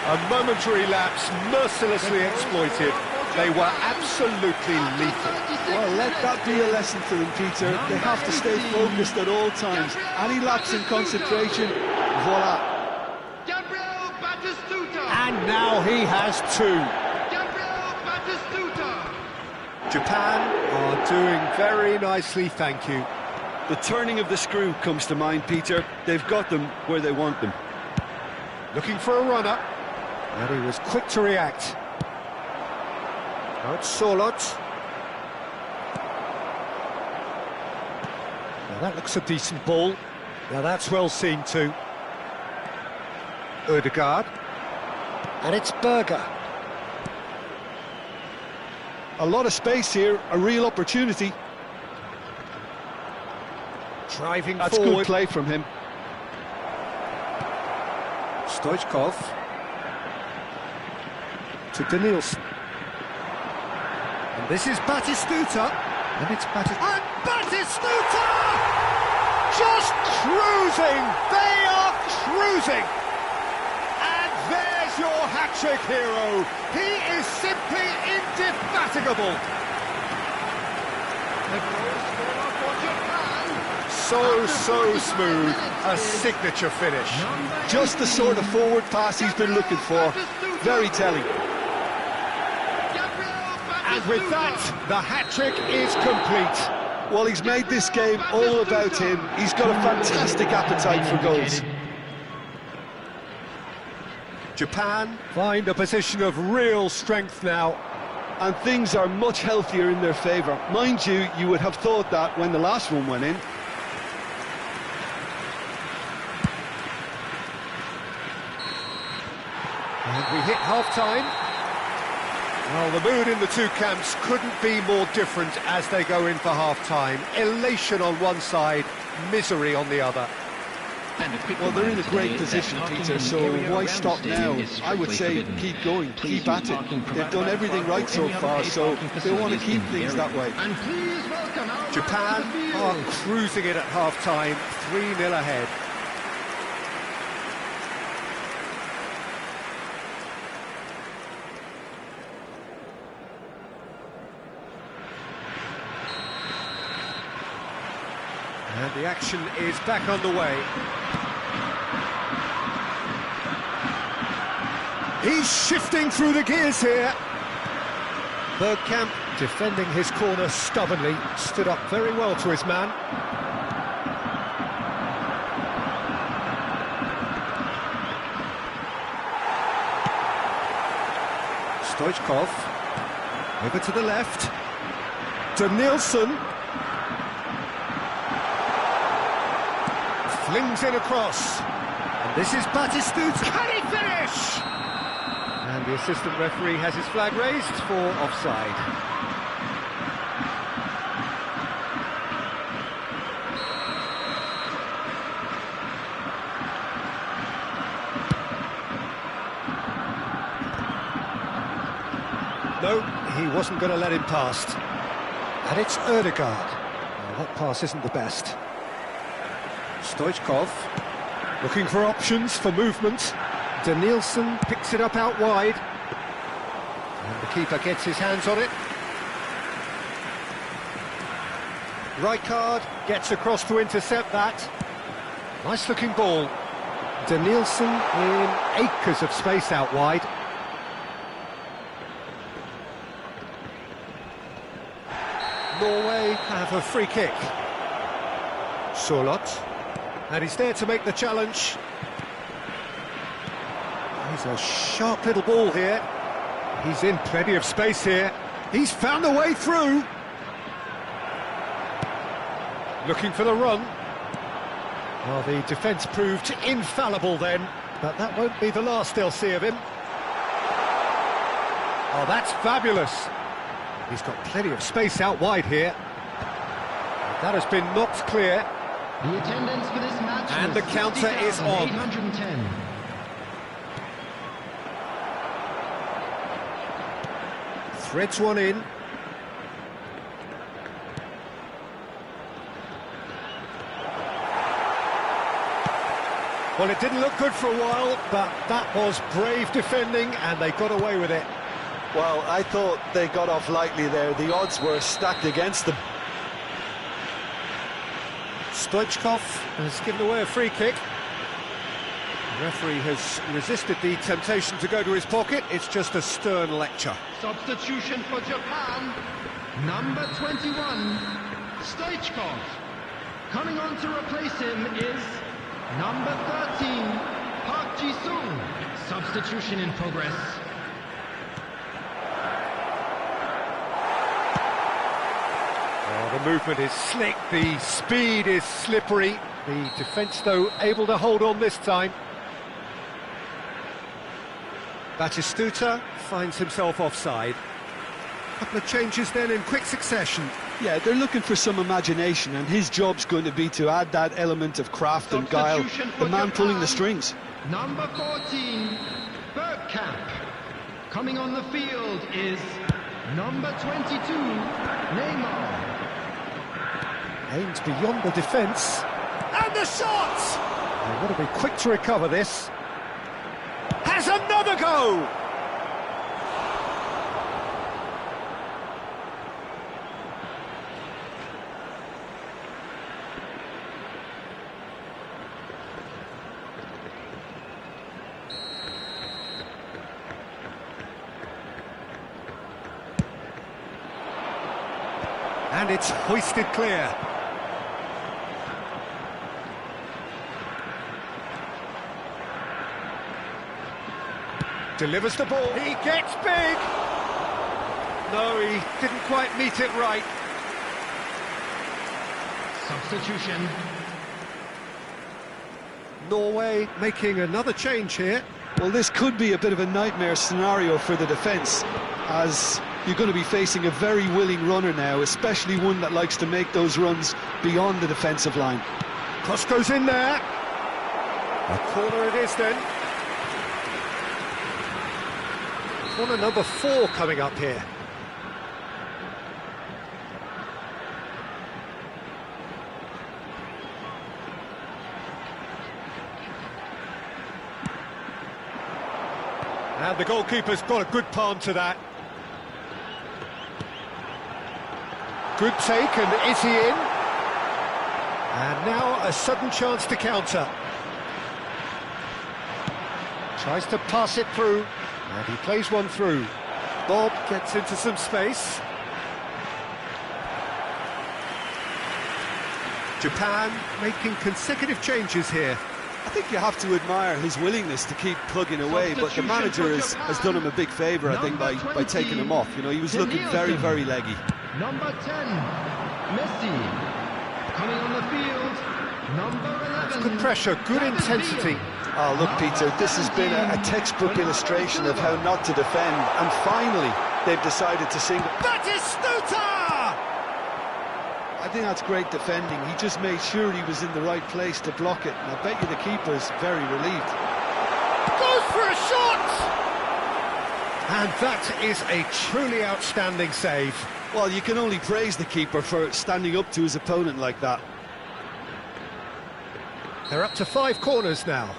A momentary lapse mercilessly exploited. They were absolutely lethal. Well, let that be a lesson to them, Peter. They have to stay focused at all times. Any lapse in concentration, voila. Gabriel Batistuta. And now he has two. Gabriel Batistuta. Japan are doing very nicely, thank you. The turning of the screw comes to mind, Peter. They've got them where they want them. Looking for a runner. And he was quick to react. Now it's Sorloth. Now that looks a decent ball. Now that's well seen too. Ødegaard. And it's Berger. A lot of space here, a real opportunity. Driving That's forward. good play from him. Stoichkov. To Danielson. And this is Batistuta. And it's Batistuta. And Batistuta! Just cruising! They are cruising! And there's your hat-trick hero. He is simply indefatigable. So smooth. A signature finish. Just the sort of forward pass he's been looking for. Very telling. And with that, the hat-trick is complete. Well, he's made this game all about him. He's got a fantastic appetite for goals. Japan find a position of real strength now. And things are much healthier in their favour. Mind you, you would have thought that when the last one went in. And we hit half-time. Well, the mood in the two camps couldn't be more different as they go in for half-time. Elation on one side, misery on the other. Well, they're in a great position, Peter, so why stop now? I would say keep going, keep at it. They've done everything right so far, so they want to keep things that way. And please welcome our Japan are cruising it at half-time, 3-0 ahead. And the action is back on the way. He's shifting through the gears here. Bergkamp defending his corner stubbornly, stood up very well to his man. Stoichkov, over to the left. Danielson. Flings it across. And this is Batistuta. Can he finish? And the assistant referee has his flag raised for offside. No, he wasn't going to let him past. And it's Ødegaard. Well, that pass isn't the best. Stoichkov, looking for options for movement. Danielson picks it up out wide. And the keeper gets his hands on it. Rijkaard gets across to intercept that. Nice looking ball. Danielson in acres of space out wide. Norway have a free kick. Solot. And he's there to make the challenge. He's a sharp little ball here. He's in plenty of space here. He's found a way through. Looking for the run. Well, the defence proved infallible then, but that won't be the last they'll see of him. Oh, that's fabulous. He's got plenty of space out wide here. That has been knocked clear. The attendance for this match and the counter is on. 810. Threads one in. Well, it didn't look good for a while, but that was brave defending and they got away with it. Well, I thought they got off lightly there. The odds were stacked against them. Stoichkov has given away a free kick. The referee has resisted the temptation to go to his pocket. It's just a stern lecture. Substitution for Japan, number 21, Stoichkov. Coming on to replace him is number 13, Park Ji-sung. Substitution in progress. The movement is slick, the speed is slippery. The defence, though, able to hold on this time. Batistuta finds himself offside. A couple of changes then in quick succession. Yeah, they're looking for some imagination, and his job's going to be to add that element of craft and guile. The man pulling the strings. Number 14, Bergkamp. Coming on the field is number 22, Neymar. Aims beyond the defence. And the shot! They've got to be quick to recover this. Has another go! And it's hoisted clear. Delivers the ball. He gets big. No, he didn't quite meet it right. Substitution. Norway making another change here. Well, this could be a bit of a nightmare scenario for the defence, as you're going to be facing a very willing runner now, especially one that likes to make those runs beyond the defensive line. Cross goes in there. A corner it is then. Corner number 4 coming up here. And the goalkeeper's got a good palm to that. Good take, and is he in? And now a sudden chance to counter. Tries to pass it through, and he plays one through. Bob gets into some space. Japan making consecutive changes here. I think you have to admire his willingness to keep plugging away, but the manager has done him a big favour, I think, by taking him off. You know, he was looking very, very leggy. Number 10, Messi. Coming on the field, number 11. That's good pressure, good intensity. Oh, look, Peter, this has been a textbook illustration of how not to defend, and finally they've decided to single. Batistuta! I think that's great defending. He just made sure he was in the right place to block it, and I bet you the keeper's very relieved. Goes for a shot! And that is a truly outstanding save. Well, you can only praise the keeper for standing up to his opponent like that. They're up to 5 corners now.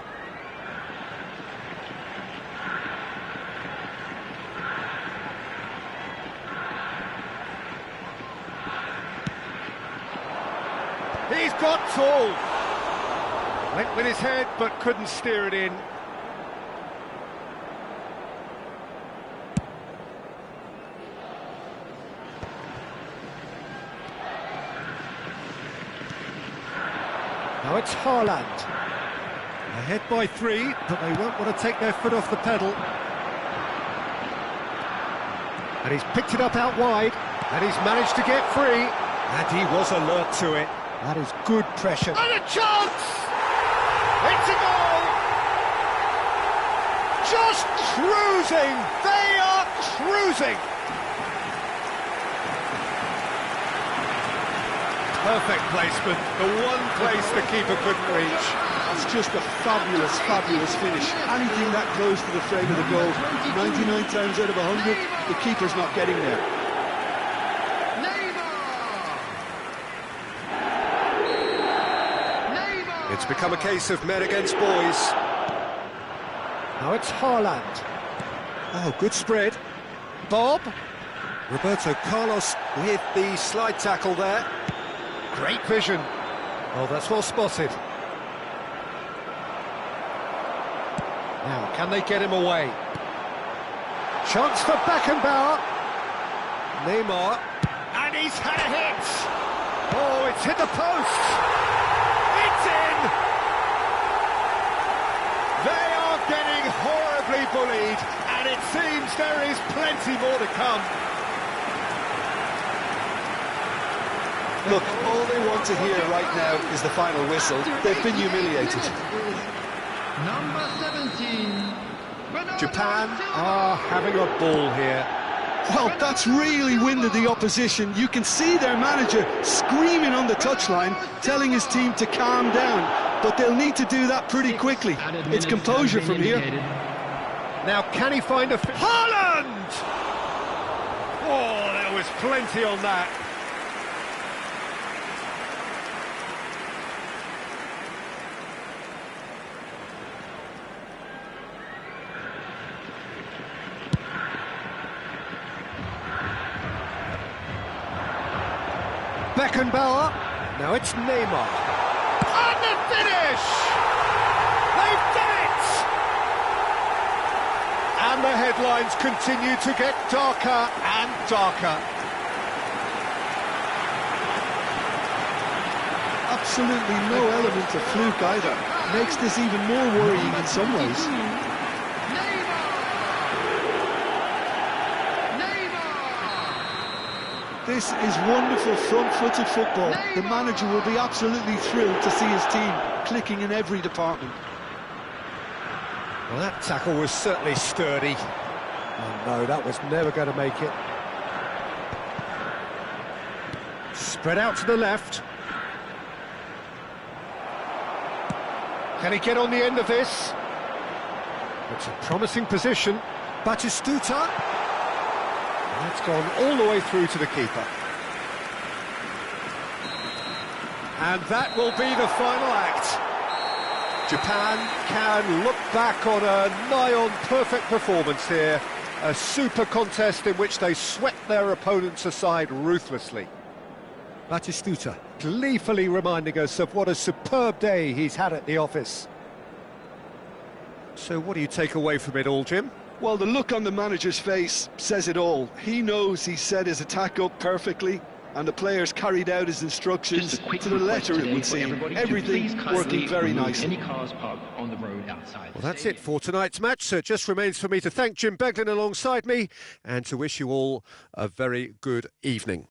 He's got tall. Went with his head, but couldn't steer it in. Now it's Haaland. Ahead by 3, but they won't want to take their foot off the pedal. And he's picked it up out wide, and he's managed to get free, and he was alert to it. That is good pressure. And a chance! It's a goal! Just cruising! They are cruising! Perfect placement, the one place the keeper couldn't reach. That's just a fabulous, fabulous finish. Anything that close to the frame of the goal, 99 times out of 100, the keeper's not getting there. It's become a case of men against boys. Now it's Haaland. Oh, good spread. Bob. Roberto Carlos with the slide tackle there. Great vision. Oh, that's well spotted. Now, can they get him away? Chance for Beckenbauer. Neymar. And he's had a hit. Oh, it's hit the post. It's in. They are getting horribly bullied, and it seems there is plenty more to come. Look, all they want to hear right now is the final whistle. They've been humiliated. Number 17. Japan are having a ball here. Well, that's really winded the opposition. You can see their manager screaming on the touchline, telling his team to calm down. But they'll need to do that pretty quickly. It's composure from here. Now, can he find a... Haaland! Oh, there was plenty on that. Beckenbauer, now it's Neymar. And the finish! They've done it! And the headlines continue to get darker and darker. Absolutely no element of fluke either. Makes this even more worrying in some ways. This is wonderful front-footed football. The manager will be absolutely thrilled to see his team clicking in every department. Well, that tackle was certainly sturdy. Oh no, that was never going to make it. Spread out to the left. Can he get on the end of this? It's a promising position. Batistuta. That's gone all the way through to the keeper. And that will be the final act. Japan can look back on a nigh-on perfect performance here. A super contest in which they swept their opponents aside ruthlessly. Batistuta gleefully reminding us of what a superb day he's had at the office. So what do you take away from it all, Jim? Well, the look on the manager's face says it all. He knows he set his attack up perfectly, and the players carried out his instructions to the letter, it would seem. Everything working very nicely. Well, that's it for tonight's match, so it just remains for me to thank Jim Beglin alongside me and to wish you all a very good evening.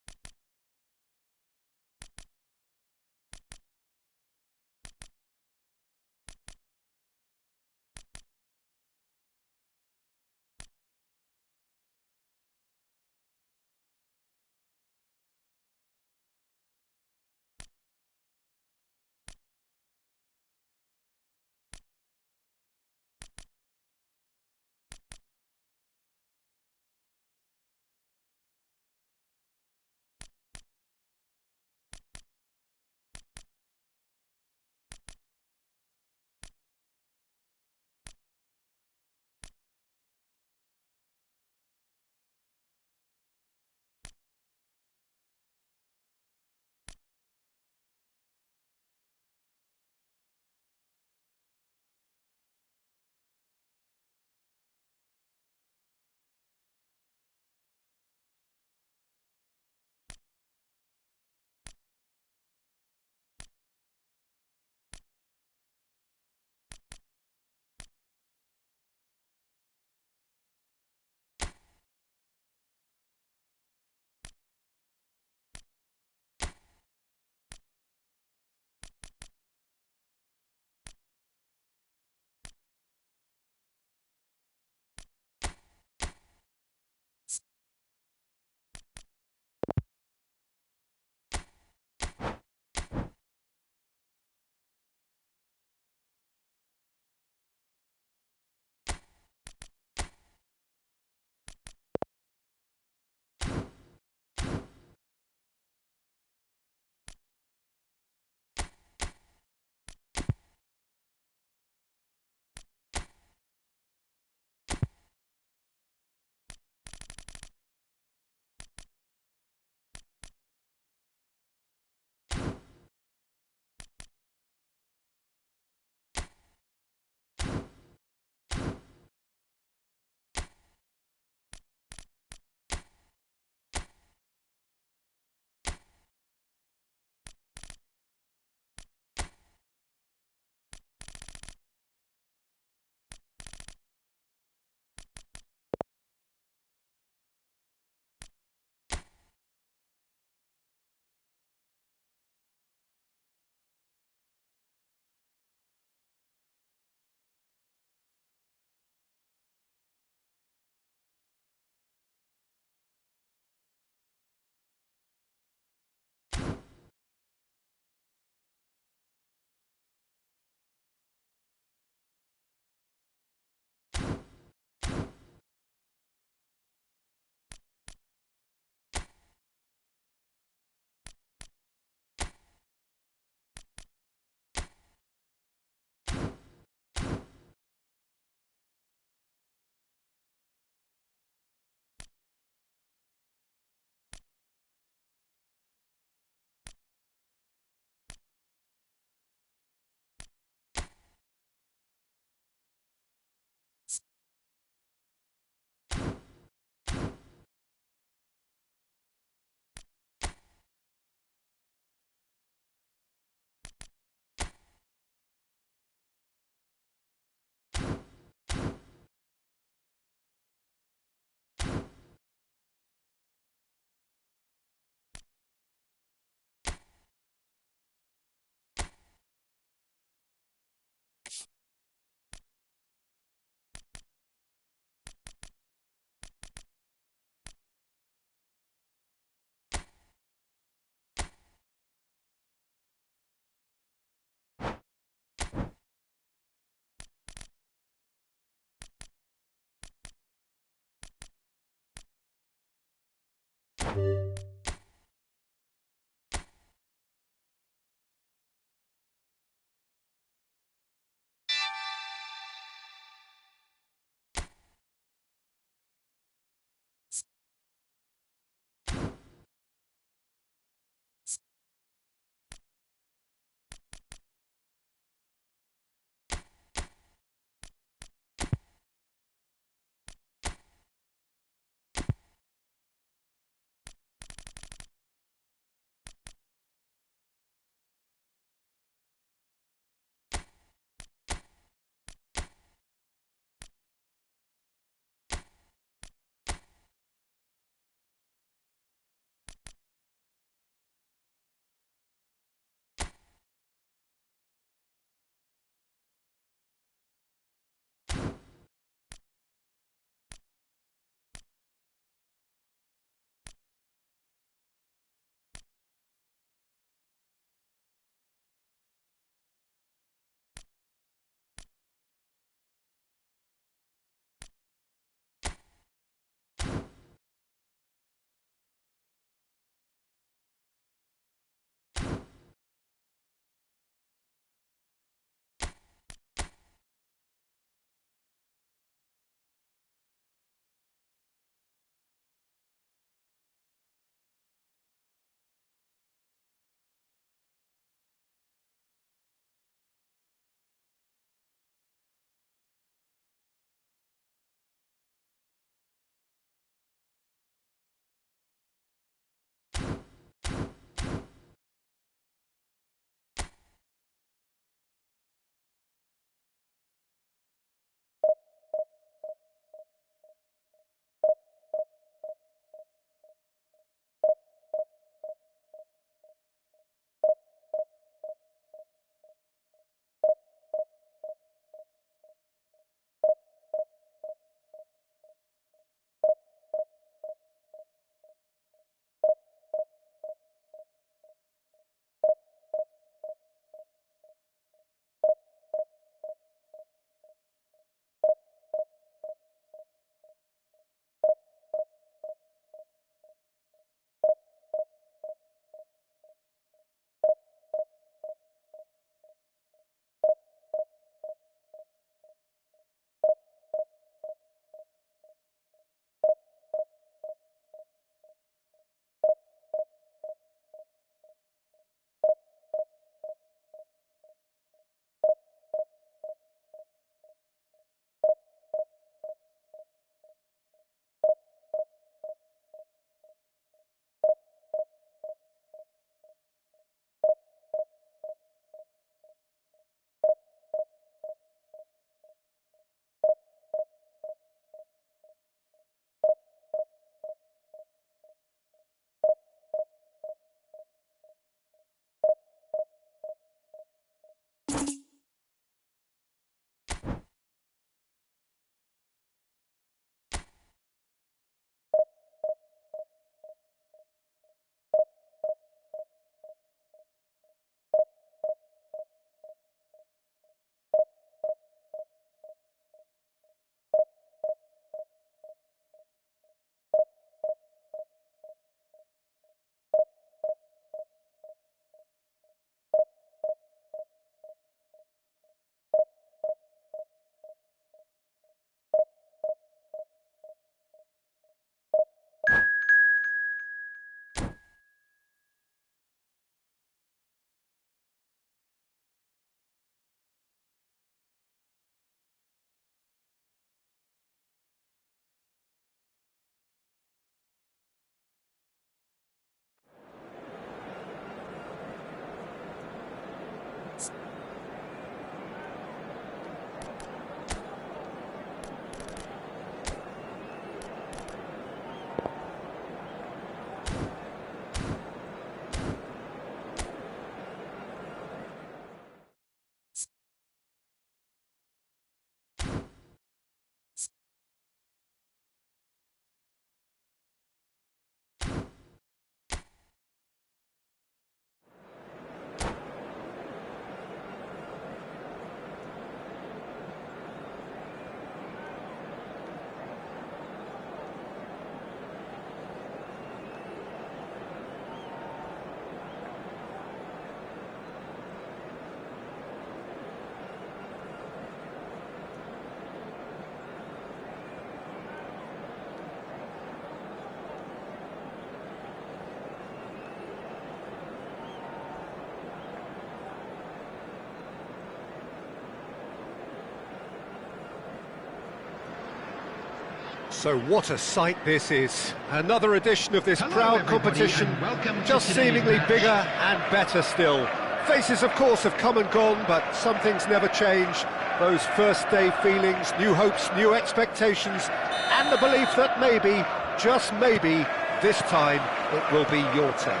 So what a sight this is. Another edition of this Hello, proud everybody, competition, and welcome to just today's seemingly match. bigger and better still. Faces, of course, have come and gone, but some things never change. Those first-day feelings, new hopes, new expectations, and the belief that maybe, just maybe, this time it will be your turn.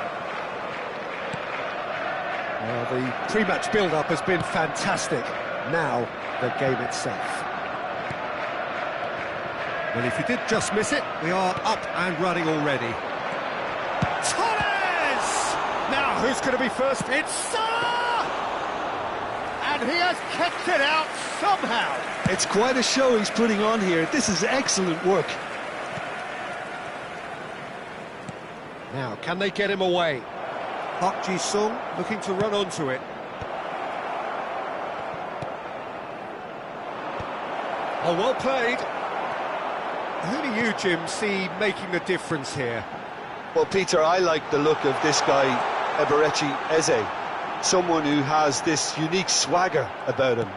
Well, the pre-match build-up has been fantastic. Now, the game itself. Well, if you did just miss it, we are up and running already. Torres! Now, who's going to be first? It's Salah! And he has kept it out somehow. It's quite a show he's putting on here. This is excellent work. Now, can they get him away? Park Ji-sung looking to run onto it. Oh, well played. Who do you, Jim, see making the difference here? Well, Peter, I like the look of this guy, Eberechi Eze. Someone who has this unique swagger about him.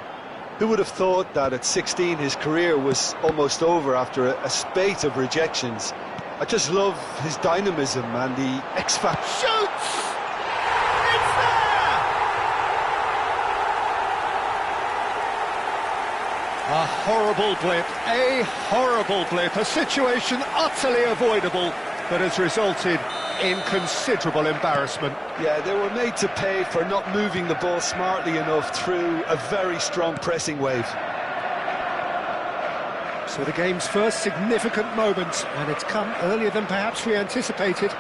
Who would have thought that at 16 his career was almost over after a spate of rejections? I just love his dynamism and the X-factor. Shoots! It's there! A horrible blip, a situation utterly avoidable that has resulted in considerable embarrassment. Yeah, they were made to pay for not moving the ball smartly enough through a very strong pressing wave. So the game's first significant moment, and it's come earlier than perhaps we anticipated.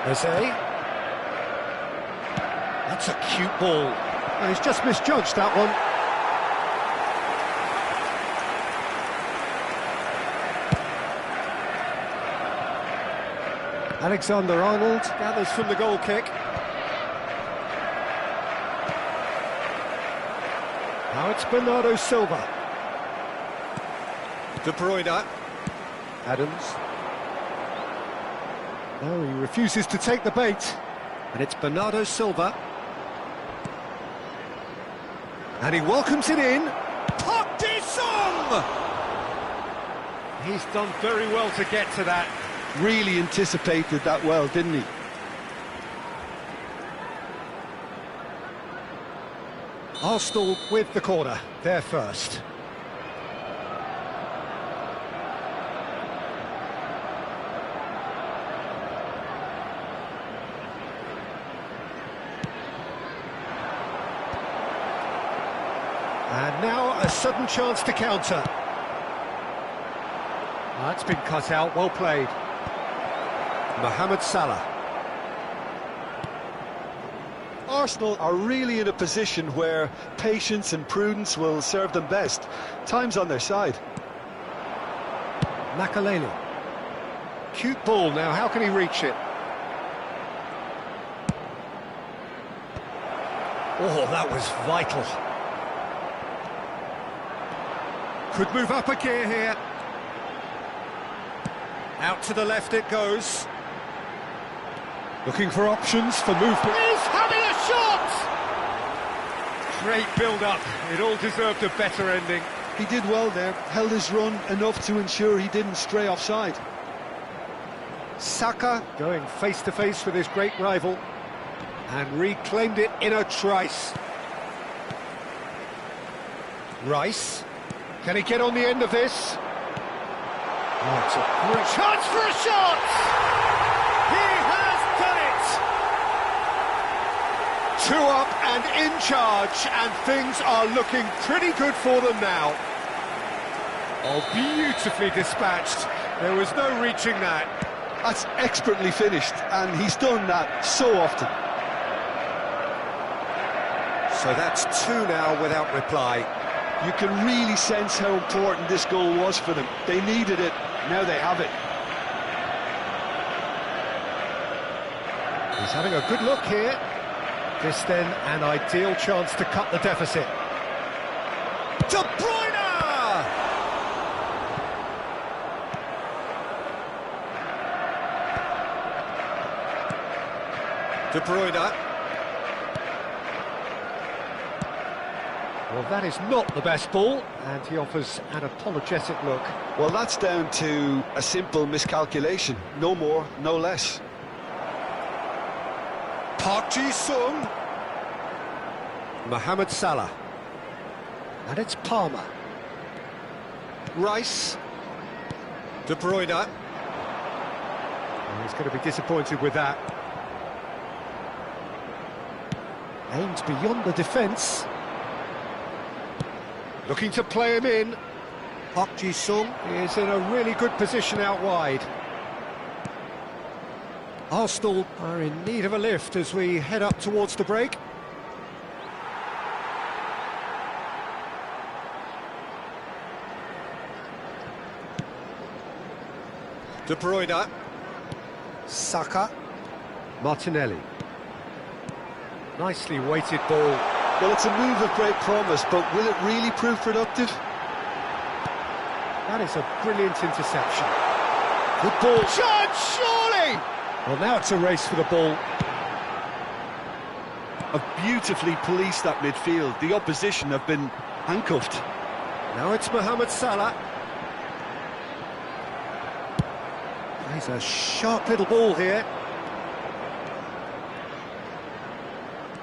Eze. That's a cute ball. Well, he's just misjudged that one. Alexander-Arnold gathers from the goal kick. Now it's Bernardo Silva. De Bruyne. Adams. No, he refuses to take the bait. And it's Bernardo Silva. And he welcomes it in. Park Ji-sung! He's done very well to get to that. Really anticipated that well, didn't he? Arsenal with the corner, they're first. And now a sudden chance to counter. That's been cut out, well played. Mohamed Salah. Arsenal are really in a position where patience and prudence will serve them best. Time's on their side. Makalele. Cute ball now, how can he reach it? Oh, that was vital. Could move up a gear here. Out to the left it goes. Looking for options for movement. He's having a shot! Great build-up. It all deserved a better ending. He did well there, held his run enough to ensure he didn't stray offside. Saka going face-to-face with his great rival and reclaimed it in a trice. Rice. Can he get on the end of this? Oh, it's a great chance for a shot! He has done it! 2 up and in charge, and things are looking pretty good for them now. Oh, beautifully dispatched. There was no reaching that. That's expertly finished, and he's done that so often. So that's 2 now without reply. You can really sense how important this goal was for them. They needed it, now they have it. He's having a good look here. This then an ideal chance to cut the deficit. De Bruyne! De Bruyne. Well, that is not the best ball, and he offers an apologetic look. Well, that's down to a simple miscalculation. No more, no less. Park Ji-sung. Mohamed Salah. And it's Palmer. Rice. De Bruyne. Oh, he's going to be disappointed with that. Aimed beyond the defence. Looking to play him in. Park Ji-sung is in a really good position out wide. Arsenal are in need of a lift as we head up towards the break. De Bruyne. Saka. Martinelli. Nicely weighted ball. Well, it's a move of great promise, but will it really prove productive? That is a brilliant interception. Good ball. Shot, surely! Well, now it's a race for the ball. Have beautifully policed that midfield. The opposition have been handcuffed. Now it's Mohamed Salah. He's a sharp little ball here.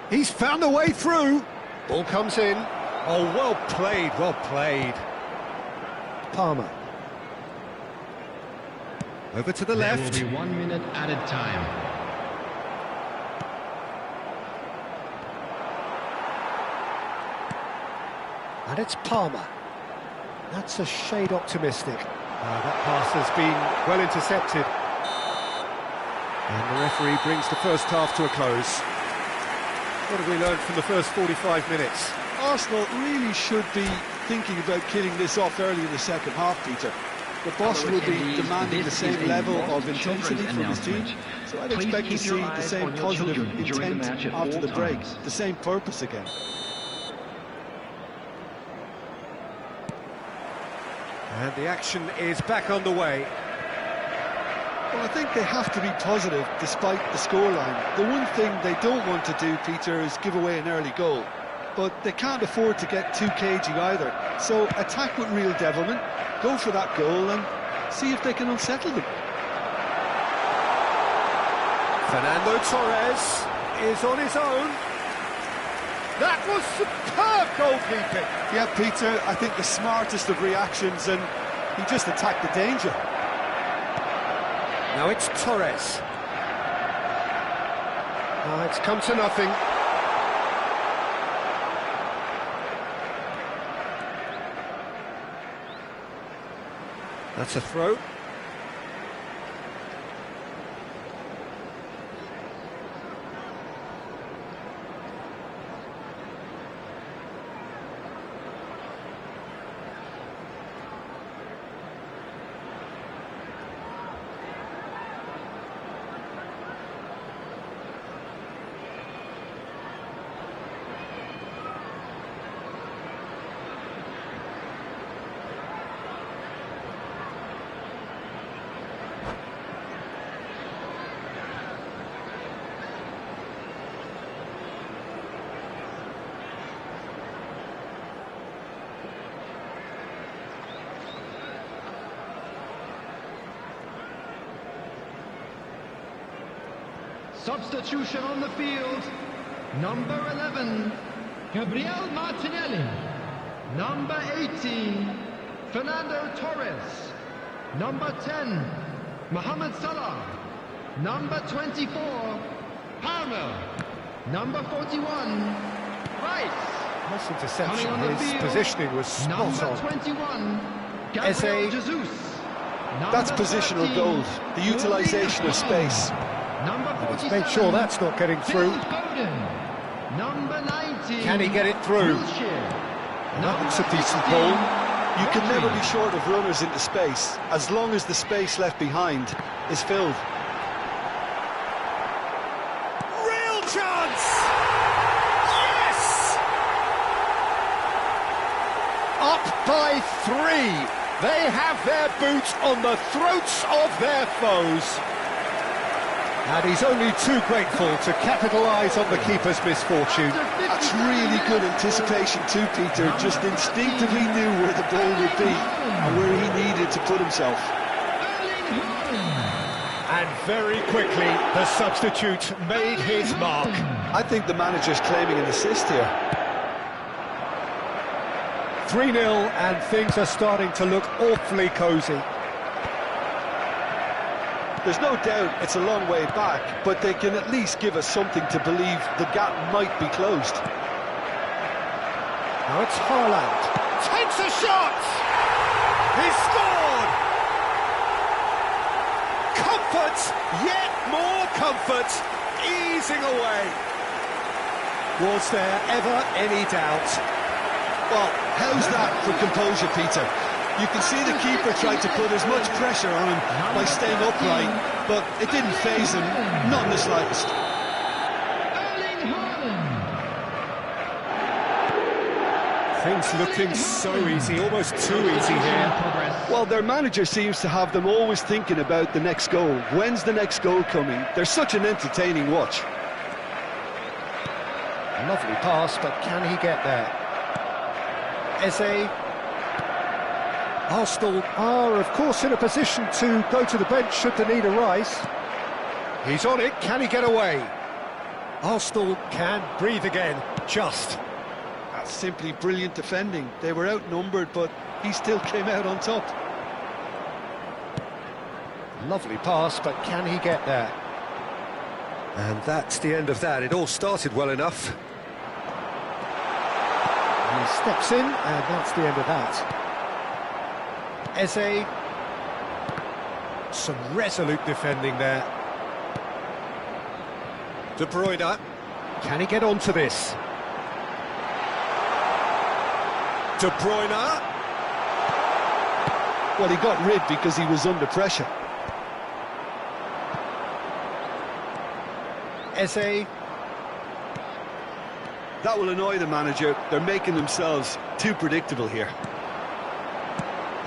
He's found a way through. Ball comes in. Oh, well played, well played. Palmer. Over to the left. There will be 1 minute added time. And it's Palmer. That's a shade optimistic. That pass has been well intercepted. And the referee brings the first half to a close. What have we learned from the first 45 minutes? Arsenal really should be thinking about killing this off early in the second half, Peter. The boss will be demanding the same level of intensity from his team, so I'd expect to see the same positive intent after the break, the same purpose again. And the action is back underway. Well, I think they have to be positive despite the scoreline. The one thing they don't want to do, Peter, is give away an early goal. But they can't afford to get too cagey either. So attack with real devilment, go for that goal and see if they can unsettle them. Fernando Torres is on his own. That was superb goalkeeping. Yeah, Peter, I think the smartest of reactions, and he just attacked the danger. Now it's Torres. It's come to nothing. That's a throw. Substitution on the field. Number 11, Gabriel Martinelli. Number 18, Fernando Torres. Number 10, Mohamed Salah. Number 24, Palmer. Number 41, Rice. Nice interception. His positioning was spot on. Number 21, Gabriel Jesus. That's positional goals, the utilisation of space. Number 47, Make sure that's not getting through. Number 19, Can he get it through? That looks a decent ball. You can never be short of runners into space, as long as the space left behind is filled. Real chance! Yes! Up by 3. They have their boot on the throats of their foes. And he's only too grateful to capitalise on the keeper's misfortune. That's really good anticipation too, Peter. Just instinctively knew where the ball would be and where he needed to put himself. And very quickly, the substitute made his mark. I think the manager's claiming an assist here. 3-0, and things are starting to look awfully cosy. There's no doubt it's a long way back, but they can at least give us something to believe the gap might be closed. Now it's Haaland. Takes a shot! He's scored! Comfort, yet more comfort, easing away. Was there ever any doubt? Well, how's that for composure, Peter? You can see the keeper tried to put as much pressure on him by staying upright, but it didn't faze him, not in the slightest. Things looking so easy, almost too easy here. Well, their manager seems to have them always thinking about the next goal. When's the next goal coming? They're such an entertaining watch. Lovely pass, but can he get there? Eze. Arsenal are, of course, in a position to go to the bench should the need arise. He's on it, can he get away? Arsenal can breathe again, just. That's simply brilliant defending. They were outnumbered, but he still came out on top. Lovely pass, but can he get there? And that's the end of that. It all started well enough. He steps in, and that's the end of that. Eze. Some resolute defending there. De Bruyne. Can he get onto this? De Bruyne. Well, he got rid because he was under pressure. Eze. That will annoy the manager. They're making themselves too predictable here.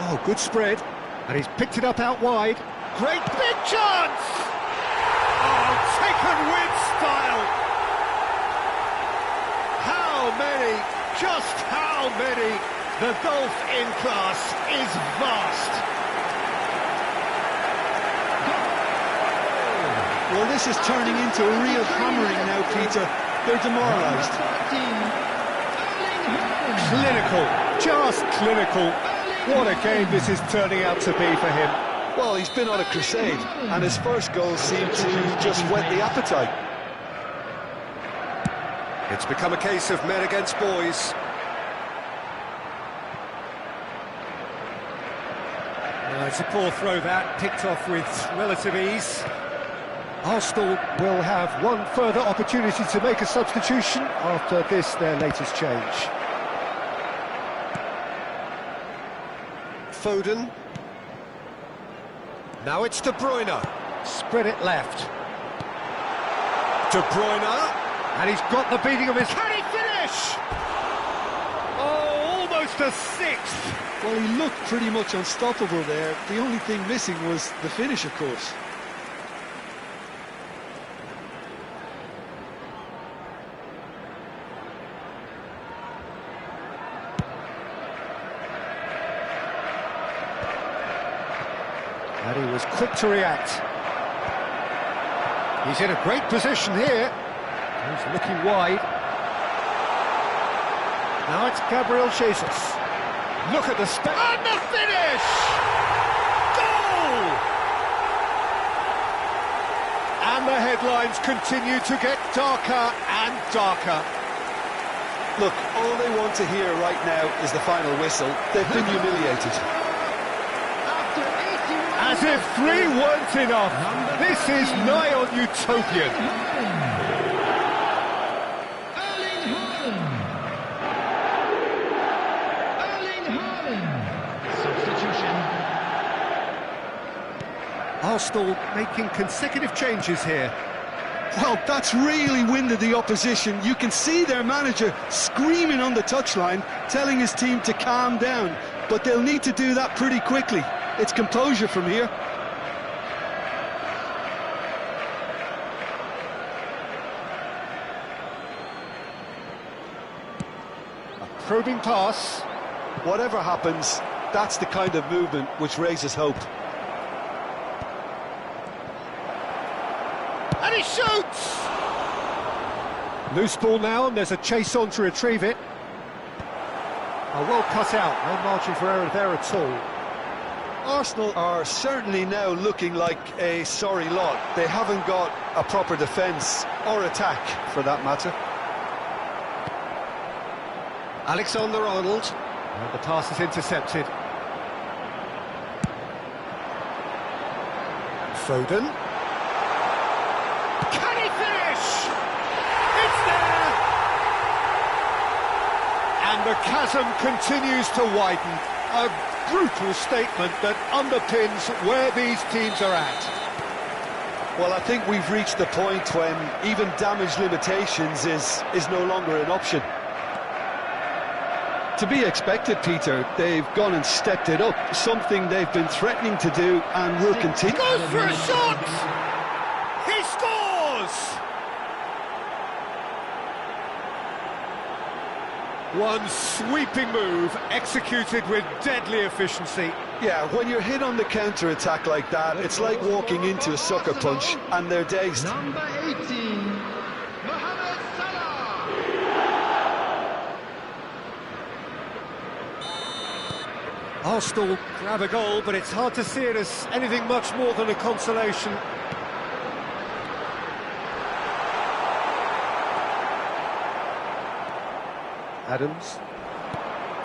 Oh, good spread. And he's picked it up out wide. Great big chance! Oh, taken with style! How many, just how many? The gulf in class is vast. Well, this is turning into a real hammering now, Peter. They're demoralised. Clinical, just clinical. What a game this is turning out to be for him. Well, he's been on a crusade, and his first goal seemed to just whet the appetite. It's become a case of men against boys. It's a poor throw that, picked off with relative ease. Arsenal will have one further opportunity to make a substitution after this, their latest change. Foden. Now it's De Bruyne. Spread it left. De Bruyne. And he's got the beating of his... Can he finish? Oh, almost a sixth. Well, he looked pretty much unstoppable there. The only thing missing was the finish, of course. And he was quick to react. He's in a great position here. He's looking wide. Now it's Gabriel Jesus. Look at the step. And the finish! Goal! And the headlines continue to get darker and darker. Look, all they want to hear right now is the final whistle. They've been humiliated. As if 3 weren't enough. This is nigh on utopian. Substitution. Arsenal making consecutive changes here. Well, that's really winded the opposition. You can see their manager screaming on the touchline, telling his team to calm down. But they'll need to do that pretty quickly. It's composure from here. probing pass. Whatever happens, that's the kind of movement which raises hope. And he shoots! Loose ball now, and there's a chase on to retrieve it. Oh, well cut out, no margin for error there at all. Arsenal are certainly now looking like a sorry lot. They haven't got a proper defence or attack, for that matter. Alexander-Arnold. And the pass is intercepted. Foden. Can he finish? It's there! And the chasm continues to widen. A brutal statement that underpins where these teams are at. Well, I think we've reached the point when even damage limitations is no longer an option. To be expected, Peter. They've gone and stepped it up, something they've been threatening to do and will continue. Goes for a shot! He scores! One sweeping move, executed with deadly efficiency. Yeah, when you're hit on the counter-attack like that, it's like walking into a sucker punch and they're dazed. Number 18, Mohamed Salah. Arsenal grab a goal, but it's hard to see it as anything much more than a consolation. Adams.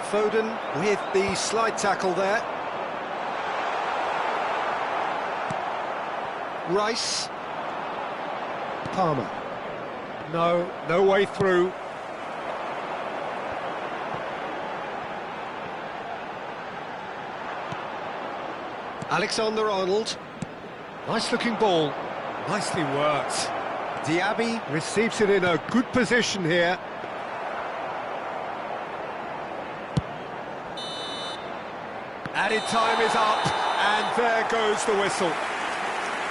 Foden with the slide tackle there. Rice. Palmer. No way through. Alexander-Arnold. Nice looking ball. Nicely worked. Diaby receives it in a good position here. Added time is up, and there goes the whistle.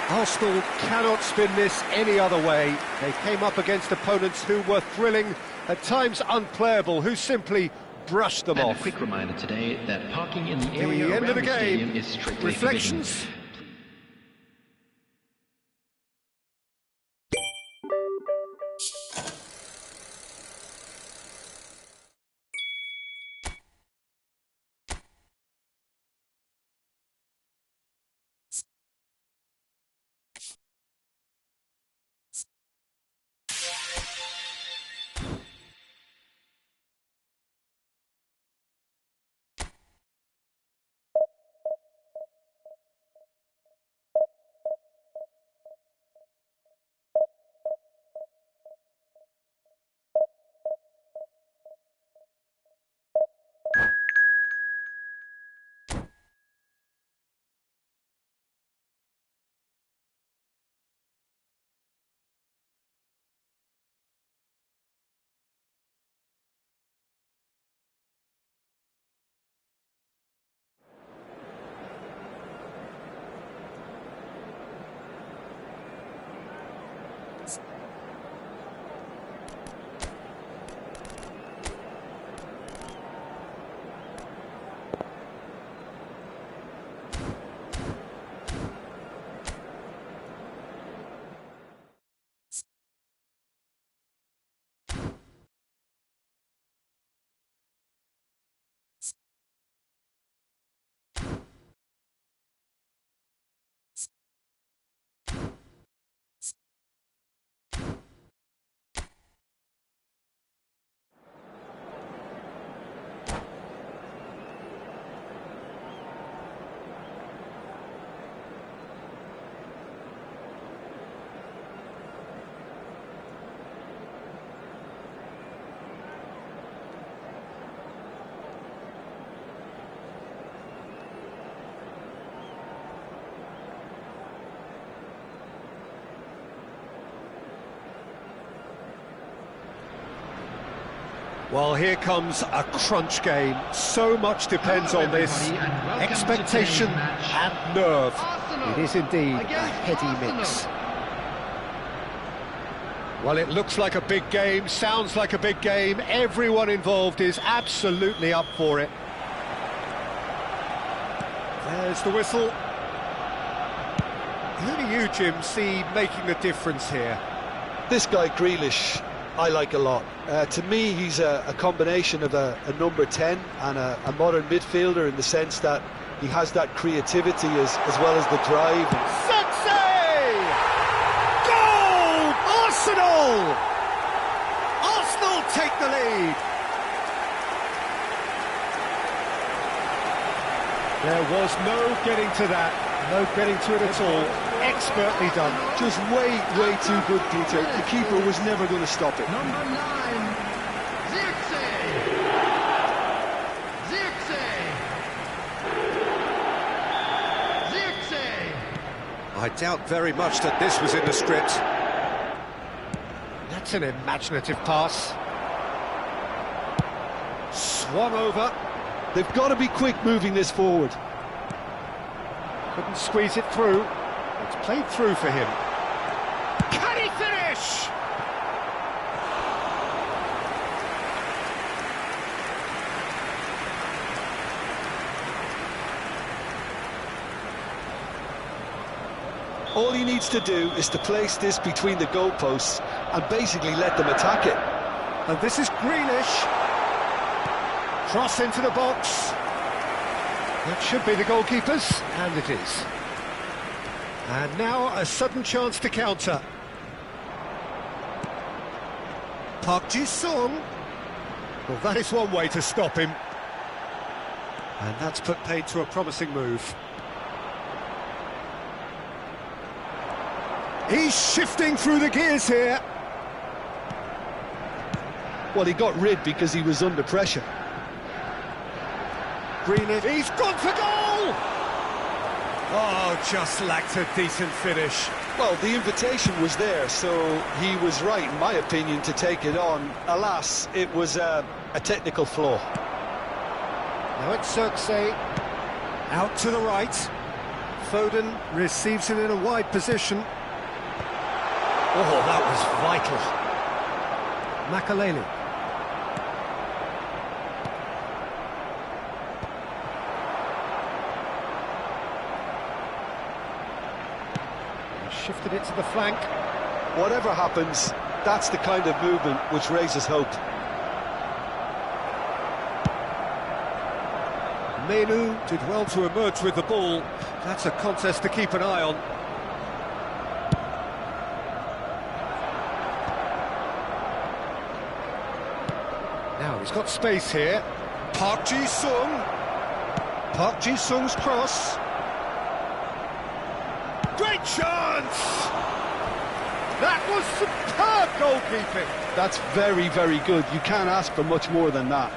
Arsenal cannot spin this any other way. They came up against opponents who were thrilling, at times unplayable, who simply brushed them off. A quick reminder today that parking in the area The end of the around the stadium game. is strictly Reflections? forbidden. Well, here comes a crunch game. So much depends on this. Expectation and nerve. It is indeed a heady mix. Well, it looks like a big game, sounds like a big game. Everyone involved is absolutely up for it. There's the whistle. Who do you, Jim, see making the difference here? This guy, Grealish, I like a lot. To me, he's a combination of a number 10 and a modern midfielder in the sense that he has that creativity as well as the drive. Sensei! Goal! Arsenal! Arsenal take the lead. There was no getting to that, no getting to it at all. Expertly done. Just way too good, Peter. The keeper was never going to stop it. Number 9, Zirkzee. I doubt very much that this was in the script. That's an imaginative pass. Swung over. They've got to be quick moving this forward. Couldn't squeeze it through. It's played through for him. Can he finish? All he needs to do is to place this between the goalposts and basically let them attack it. And this is Grealish. Cross into the box. That should be the goalkeeper's, and it is. And now a sudden chance to counter. Park Ji-sung. Well, that is one way to stop him. And that's put paid to a promising move. He's shifting through the gears here. Well, he got rid because he was under pressure. Grealish, he's gone for goal! Oh, just lacked a decent finish. Well, the invitation was there, so he was right, in my opinion, to take it on. Alas, it was a technical flaw. Now it's Zirkzee, out to the right. Foden receives it in a wide position. Oh, that was vital. Makaleli. Shifted it to the flank. Whatever happens, that's the kind of movement which raises hope. Menu did well to emerge with the ball. That's a contest to keep an eye on. Now he's got space here. Park Ji-sung. Park Ji-sung's cross. Great chance! That was superb goalkeeping. That's very good. You can't ask for much more than that.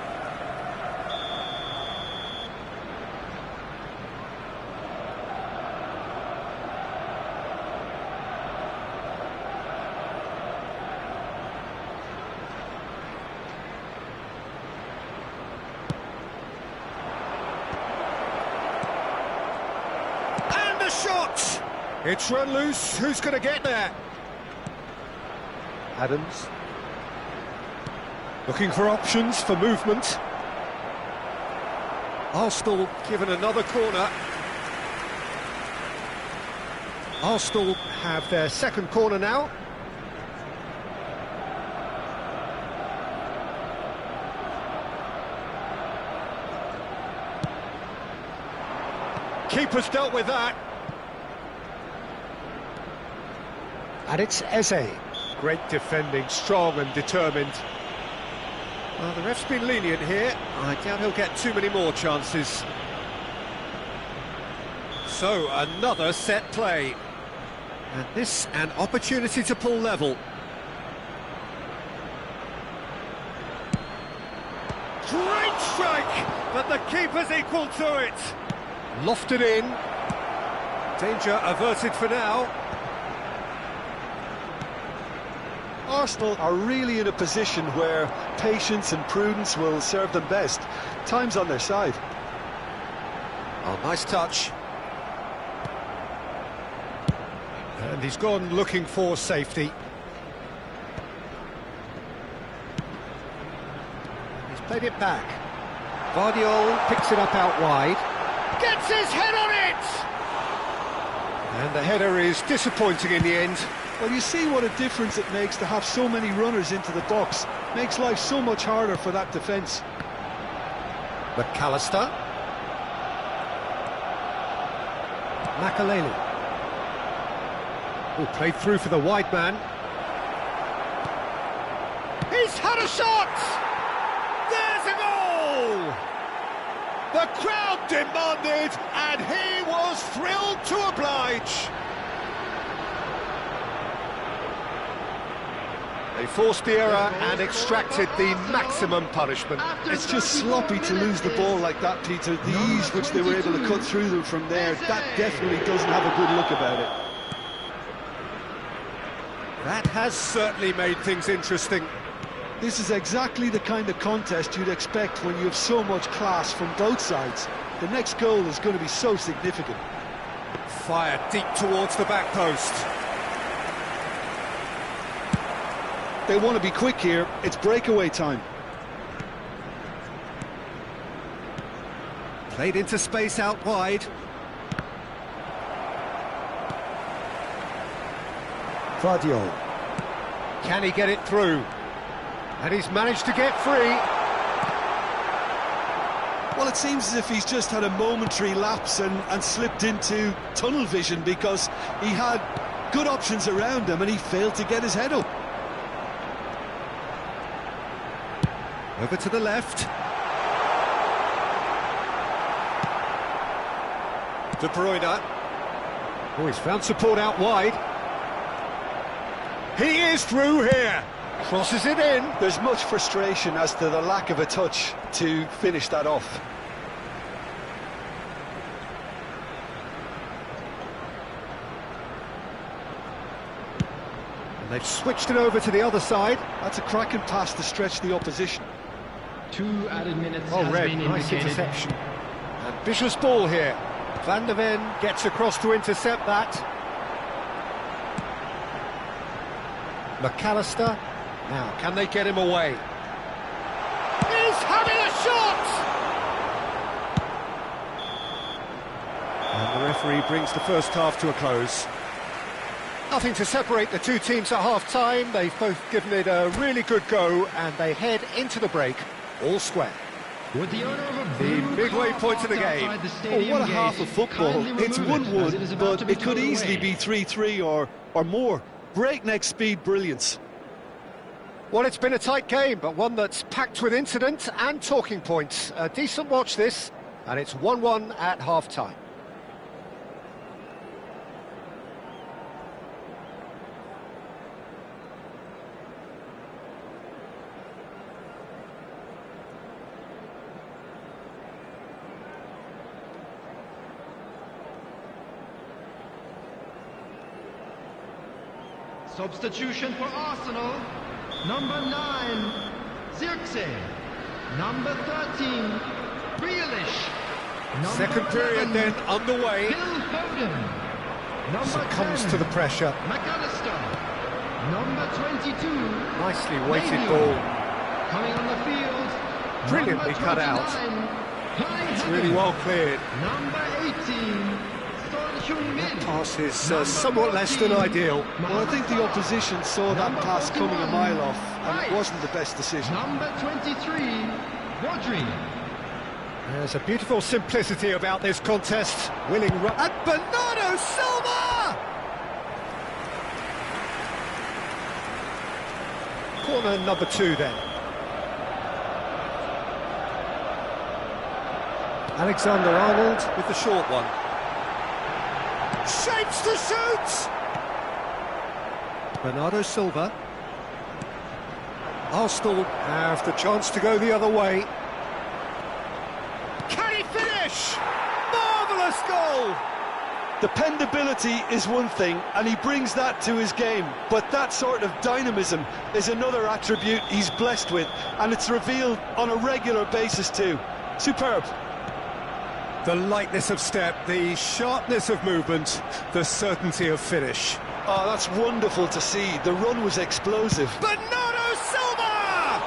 And the shot! It's run loose. Who's going to get there? Adams. Looking for options for movement. Arsenal given another corner. Arsenal have their second corner now. Keeper's dealt with that. And it's Eze. Great defending, strong and determined. Well, the ref's been lenient here. I doubt he'll get too many more chances. So, another set play. And this, an opportunity to pull level. Great strike! But the keeper's equal to it. Lofted in. Danger averted for now. Arsenal are really in a position where patience and prudence will serve them best. Time's on their side. Oh, nice touch. And he's gone looking for safety. Played it back. Guardiola picks it up out wide. Gets his head on it! And the header is disappointing in the end. Well, you see what a difference it makes to have so many runners into the box. Makes life so much harder for that defence. McAllister. Makaleli. Oh, played through for the wide man. He's had a shot! There's a goal! The crowd demanded, and he was thrilled to oblige. They forced the error and extracted the maximum punishment. It's just sloppy to lose the ball like that, Peter. The ease which they were able to cut through them from there, that definitely doesn't have a good look about it. That has certainly made things interesting. This is exactly the kind of contest you'd expect when you have so much class from both sides. The next goal is going to be so significant. Fired deep towards the back post. They want to be quick here. It's breakaway time. Played into space out wide. Guardiola. Can he get it through? And he's managed to get free. Well, it seems as if he's just had a momentary lapse and slipped into tunnel vision, because he had good options around him and he failed to get his head up. Over to the left. De Bruyne. Oh, he's found support out wide. He is through here. Crosses it in. There's much frustration as to the lack of a touch to finish that off. And they've switched it over to the other side. That's a cracking pass to stretch the opposition. 2 added minutes Well has read, been nice indicated. interception. Ambitious ball here. Van der Ven gets across to intercept that. McAllister. Now, can they get him away? He's having a shot! And the referee brings the first half to a close. Nothing to separate the two teams at half-time. They've both given it a really good go, and they head into the break all square. With the owner of a The blue midway car point of the parked game. outside the Oh, stadium what a gate, half of football. kindly It's remove it, as it is 1-1, about to but be it could thrown easily away. be 3-3 or more. Breakneck speed brilliance. Well, it's been a tight game, but one that's packed with incident and talking points. A decent watch this, and it's 1-1 at half-time. Substitution for Arsenal. Number 9, Zirkzee. Number 13, Grealish. Number Second period 11, then underway. Phil Foden. Number Succumbs 10, to the pressure. McAllister. Number 22, Nicely weighted Manu. ball. Coming on the field. Brilliantly number cut out. 29, Kai It's Havertz. really well cleared. Number 18, Son Heung-min. Pass is somewhat less than ideal. Well, I think the opposition saw that pass coming a mile off, and it wasn't the best decision. Number 23, Rodri. There's a beautiful simplicity about this contest. Willing run. And Bernardo Silva! Corner number 2 then. Alexander-Arnold with the short one. Shapes to shoot! Bernardo Silva. Arsenal have the chance to go the other way. Can he finish? Marvellous goal! Dependability is one thing, and he brings that to his game, but that sort of dynamism is another attribute he's blessed with, and it's revealed on a regular basis too. Superb. The lightness of step, the sharpness of movement, the certainty of finish. Oh, that's wonderful to see. The run was explosive. Bernardo Silva!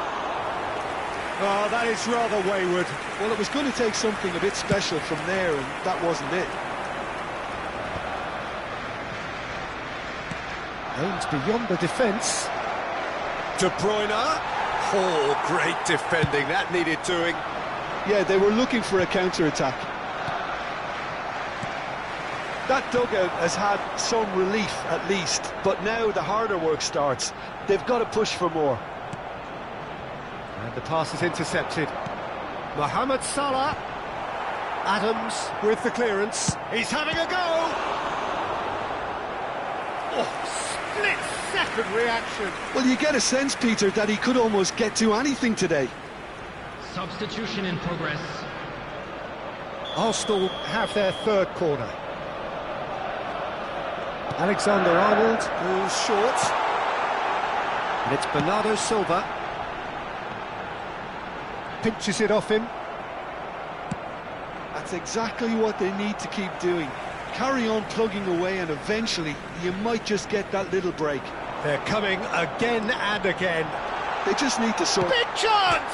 Oh, that is rather wayward. Well, it was going to take something a bit special from there, and that wasn't it. Aims beyond the defence. De Bruyne. Oh, great defending. That needed doing. Yeah, they were looking for a counter-attack. That dugout has had some relief, at least, but now the harder work starts. They've got to push for more. And the pass is intercepted. Mohamed Salah. Adams with the clearance. He's having a go! Oh, split-second reaction. Well, you get a sense, Peter, that he could almost get to anything today. Substitution in progress. Arsenal have their third corner. Alexander-Arnold goes short. And it's Bernardo Silva. Pinches it off him. That's exactly what they need to keep doing. Carry on plugging away, and eventually you might just get that little break. They're coming again and again. They just need to sort... Big chance!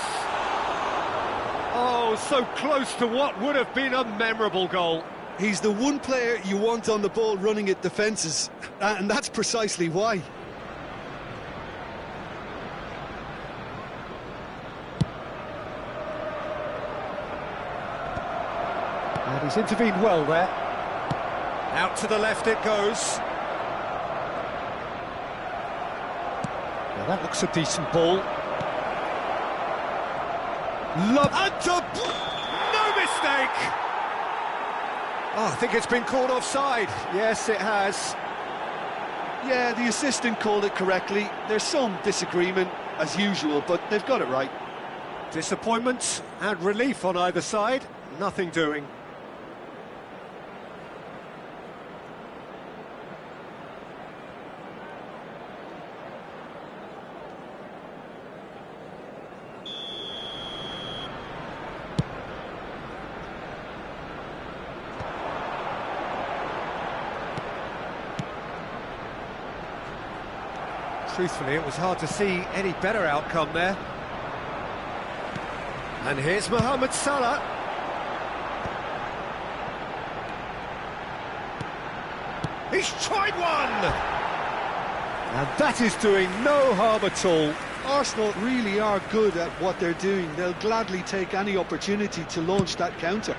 Oh, so close to what would have been a memorable goal. He's the one player you want on the ball running at defences, and that's precisely why. And he's intervened well there. Out to the left it goes. Now that looks a decent ball. Love and no mistake! Oh, I think it's been called offside. Yes, it has. Yeah, the assistant called it correctly. There's some disagreement, as usual, but they've got it right. Disappointment and relief on either side. Nothing doing. Truthfully, it was hard to see any better outcome there. And here's Mohamed Salah. He's tried one! And that is doing no harm at all. Arsenal really are good at what they're doing. They'll gladly take any opportunity to launch that counter.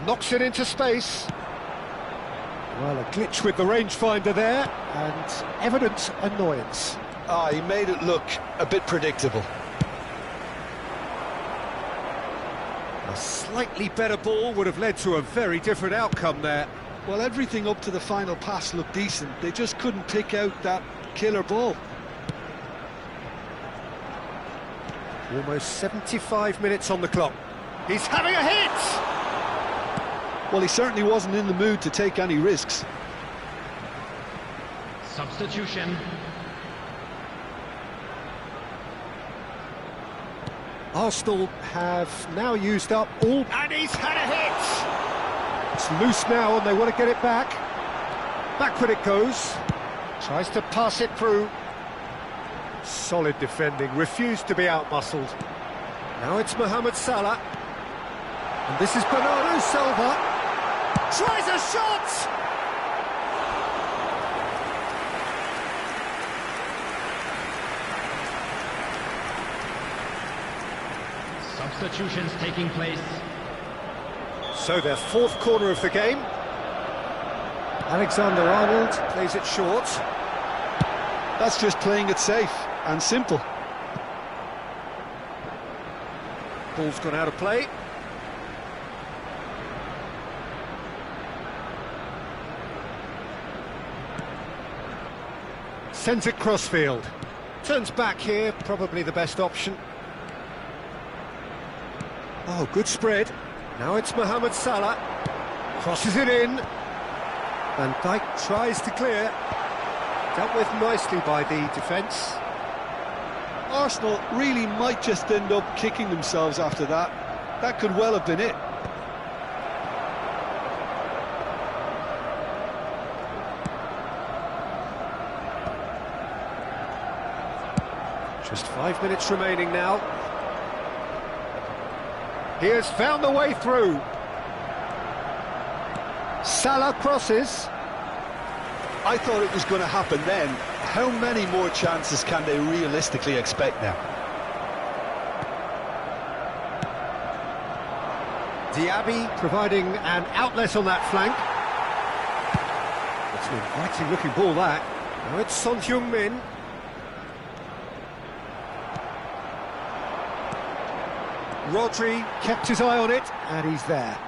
Knocks it into space. Well, a glitch with the rangefinder there, and evident annoyance. He made it look a bit predictable. A slightly better ball would have led to a very different outcome there. Well, everything up to the final pass looked decent. They just couldn't pick out that killer ball. Almost 75 minutes on the clock. He's having a hit! Well, he certainly wasn't in the mood to take any risks. Substitution. Arsenal have now used up all... And he's had a hit! It's loose now and they want to get it back. Backward it goes. Tries to pass it through. Solid defending, refused to be out-muscled. Now it's Mohamed Salah. And this is Bernardo Silva. Tries a shot! Substitutions taking place. So their fourth corner of the game. Alexander-Arnold plays it short. That's just playing it safe and simple. Ball's gone out of play. Sends it crossfield. Turns back here, probably the best option. Oh, good spread. Now it's Mohamed Salah. Crosses it in. Van Dijk tries to clear. Dealt with nicely by the defence. Arsenal really might just end up kicking themselves after that. That could well have been it. Just 5 minutes remaining now. He has found the way through. Salah crosses. I thought it was going to happen then. How many more chances can they realistically expect now? Diaby providing an outlet on that flank. It's an inviting looking ball, that. Now it's Son Heung-min. Rodri kept his eye on it, and he's there.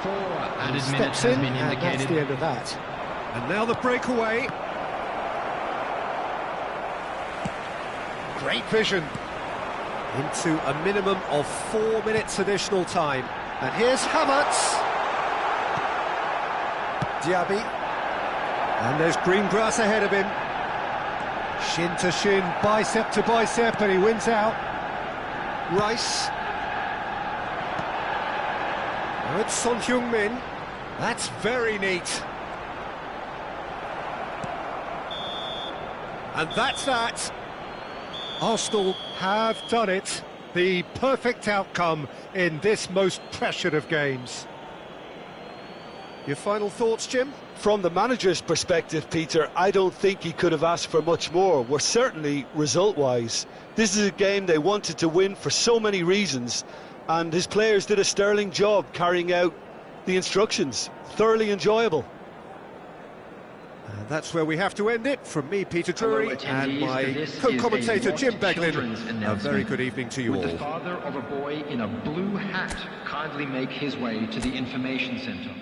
4 added Steps minutes in, has been and that's indicated. the end of that. And now the breakaway. Great vision. Into a minimum of 4 minutes additional time. And here's Havertz. Diaby. And there's green grass ahead of him. Shin to shin, bicep to bicep, and he wins out. Rice. Now it's Son Heung-min. That's very neat. And that's that. Arsenal have done it. The perfect outcome in this most pressured of games. Your final thoughts, Jim? From the manager's perspective, Peter, I don't think he could have asked for much more. We're certainly result-wise. This is a game they wanted to win for so many reasons, and his players did a sterling job carrying out the instructions. Thoroughly enjoyable. And that's where we have to end it. From me, Peter Drury, Hello, and attendees. my This co-commentator, is a Jim Watch Beglin. Children's A very announcement. good evening to you Would all. the father of a boy in a blue hat kindly make his way to the information centre?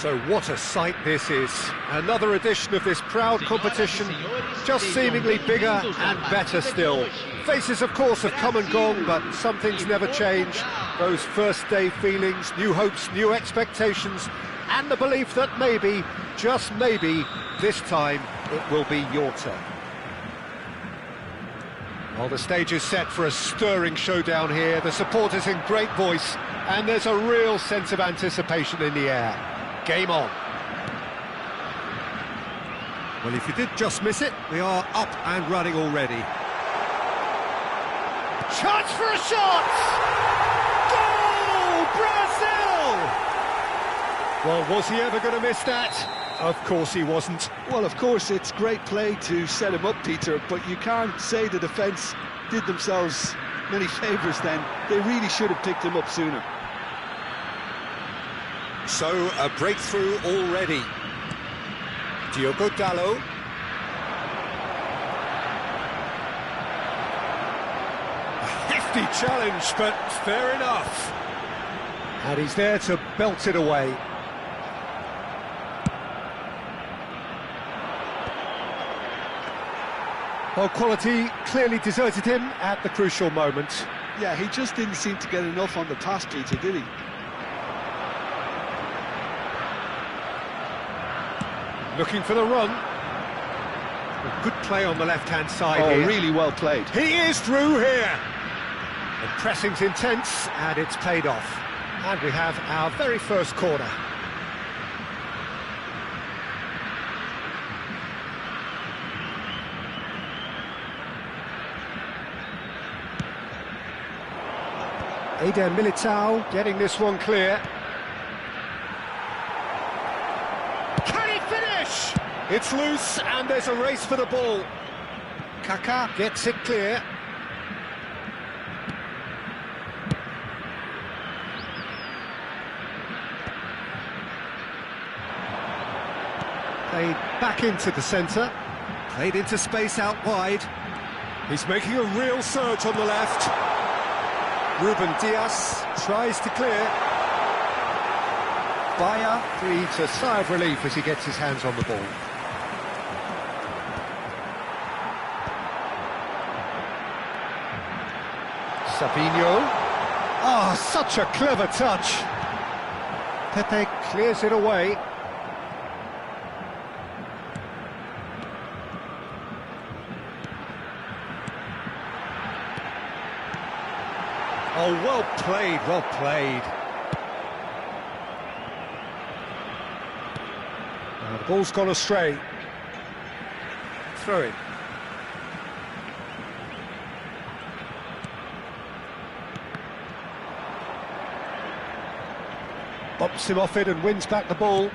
So what a sight this is. Another edition of this proud competition, just seemingly bigger and better still. Faces, of course, have come and gone, but some things never change. Those first day feelings, new hopes, new expectations, and the belief that maybe, just maybe, this time it will be your turn. Well, the stage is set for a stirring showdown here. The supporters in great voice, and there's a real sense of anticipation in the air. Game on. Well, if you did just miss it, we are up and running already. Chance for a shot! Goal! Brazil! Well, was he ever going to miss that? Of course he wasn't. Well, of course, it's great play to set him up, Peter, but you can't say the defence did themselves many favours then. They really should have picked him up sooner. So, a breakthrough already. Diogo Dalot. A hefty challenge, but fair enough. And he's there to belt it away. Well, quality clearly deserted him at the crucial moment. Yeah, he just didn't seem to get enough on the pass, Peter, did he? Looking for the run. A good play on the left-hand side here. Really well played. He is through here. The pressing's intense, and it's paid off. And we have our very first corner. Eder Militao getting this one clear. Can he finish? It's loose and there's a race for the ball. Kaká gets it clear. Played back into the centre. Played into space out wide. He's making a real surge on the left. Ruben Dias tries to clear. Bayer breathes a sigh of relief as he gets his hands on the ball. Sabinho. Ah, such a clever touch. Pepe clears it away. Oh, well played, well played. Now the ball's gone astray. Throw it. Bops him off it and wins back the ball.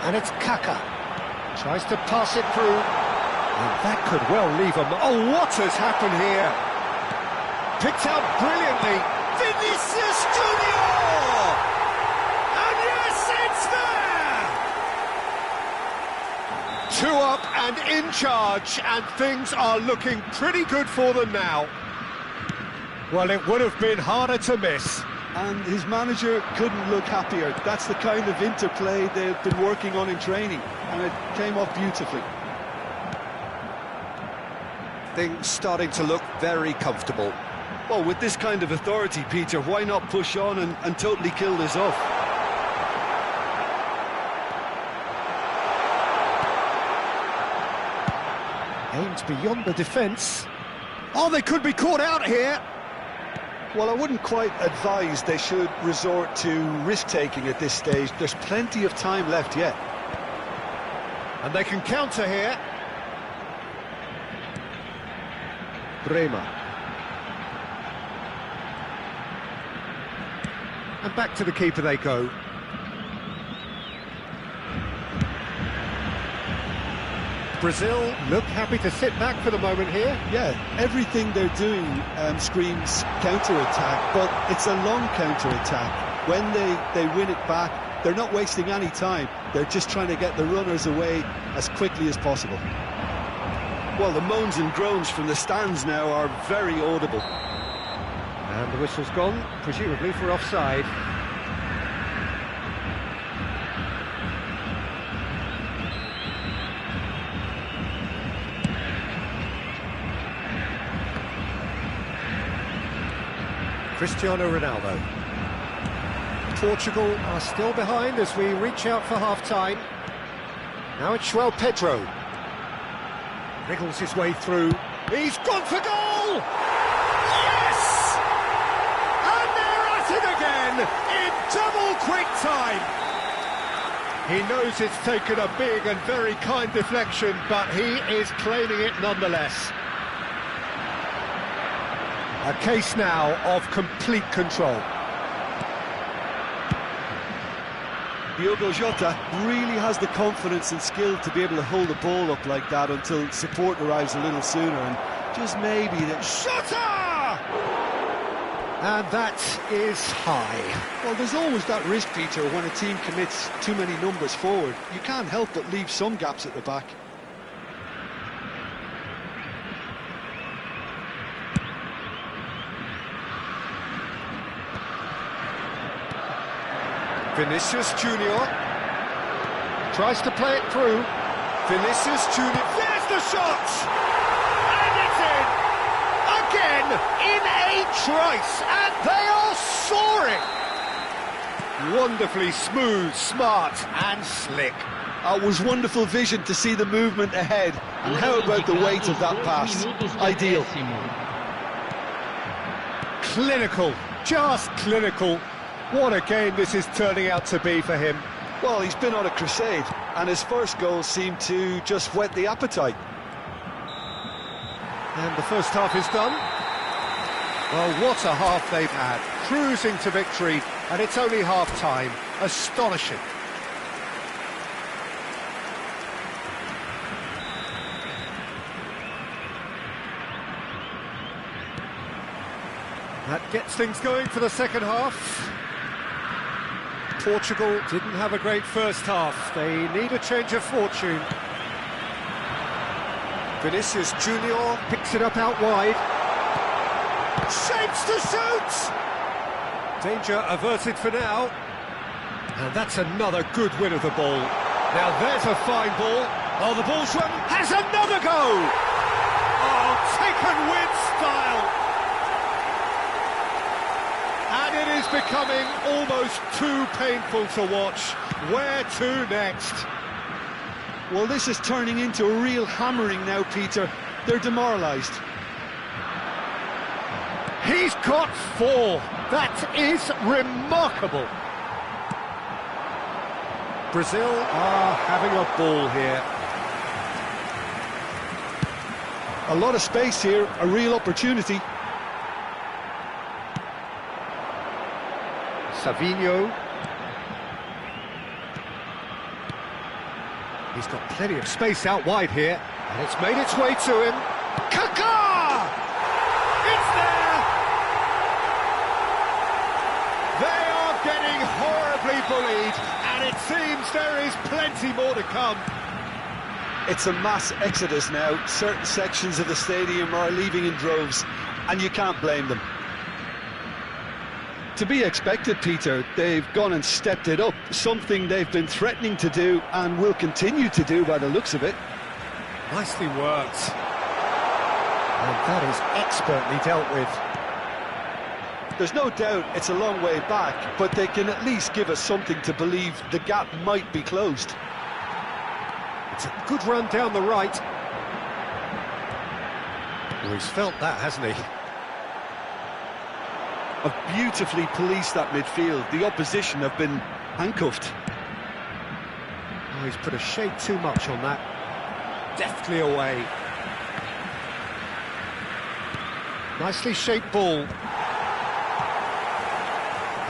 And it's Kaká. Tries to pass it through. And that could well leave him. Oh, what has happened here? Picked out brilliantly. Vinicius Junior! And yes, it's there! 2 up and in charge, and things are looking pretty good for them now. Well, it would have been harder to miss. And his manager couldn't look happier. That's the kind of interplay they've been working on in training, and it came off beautifully. Things starting to look very comfortable. Well, with this kind of authority, Peter, why not push on and totally kill this off? Aims beyond the defence. Oh, they could be caught out here. Well, I wouldn't quite advise they should resort to risk-taking at this stage. There's plenty of time left yet. And they can counter here. Bremer. And back to the keeper they go. Brazil look happy to sit back for the moment here. Yeah, everything they're doing screams counter-attack, but it's a long counter-attack. When they win it back, they're not wasting any time. They're just trying to get the runners away as quickly as possible. Well, the moans and groans from the stands now are very audible. And the whistle's gone, presumably for offside. Cristiano Ronaldo. Portugal are still behind as we reach out for half-time. Now it's João Pedro. Wriggles his way through. He's gone for goal! Yes! And they're at it again in double quick time. He knows it's taken a big and very kind deflection, but he is claiming it nonetheless. A case now of complete control. Diogo Jota really has the confidence and skill to be able to hold the ball up like that until support arrives a little sooner, and just maybe the Jota! And that is high. Well, there's always that risk, Peter, when a team commits too many numbers forward. You can't help but leave some gaps at the back. Vinicius Junior tries to play it through. Vinicius Junior, there's the shot! And it's in! Again, in a trice, and they are soaring! Wonderfully smooth, smart and slick. It was wonderful vision to see the movement ahead. And how about the weight of that pass? Ideal. Clinical, just clinical. What a game this is turning out to be for him. Well, he's been on a crusade, and his first goal seemed to just whet the appetite. And the first half is done. Well, what a half they've had. Cruising to victory, and it's only half-time. Astonishing. That gets things going for the second half. Portugal didn't have a great first half. They need a change of fortune. Vinicius Junior picks it up out wide. Shapes to shoot! Danger averted for now. And that's another good win of the ball. Now there's a fine ball. Oh, the ball's run. Has another go! Oh, taken with style. And it is becoming almost too painful to watch. Where to next? Well, this is turning into a real hammering now, Peter. They're demoralised. He's got 4. That is remarkable. Brazil are having a ball here. A lot of space here, a real opportunity. Savinho. He's got plenty of space out wide here, and it's made its way to him. Kaká! It's there! They are getting horribly bullied, and it seems there is plenty more to come. It's a mass exodus now. Certain sections of the stadium are leaving in droves, and you can't blame them. To be expected, Peter. They've gone and stepped it up, something they've been threatening to do and will continue to do by the looks of it. Nicely worked. And that is expertly dealt with. There's no doubt it's a long way back, but they can at least give us something to believe the gap might be closed. It's a good run down the right. Well, he's felt that, hasn't he? Have beautifully policed that midfield. The opposition have been handcuffed. Oh, he's put a shade too much on that. Deftly away. Nicely shaped ball.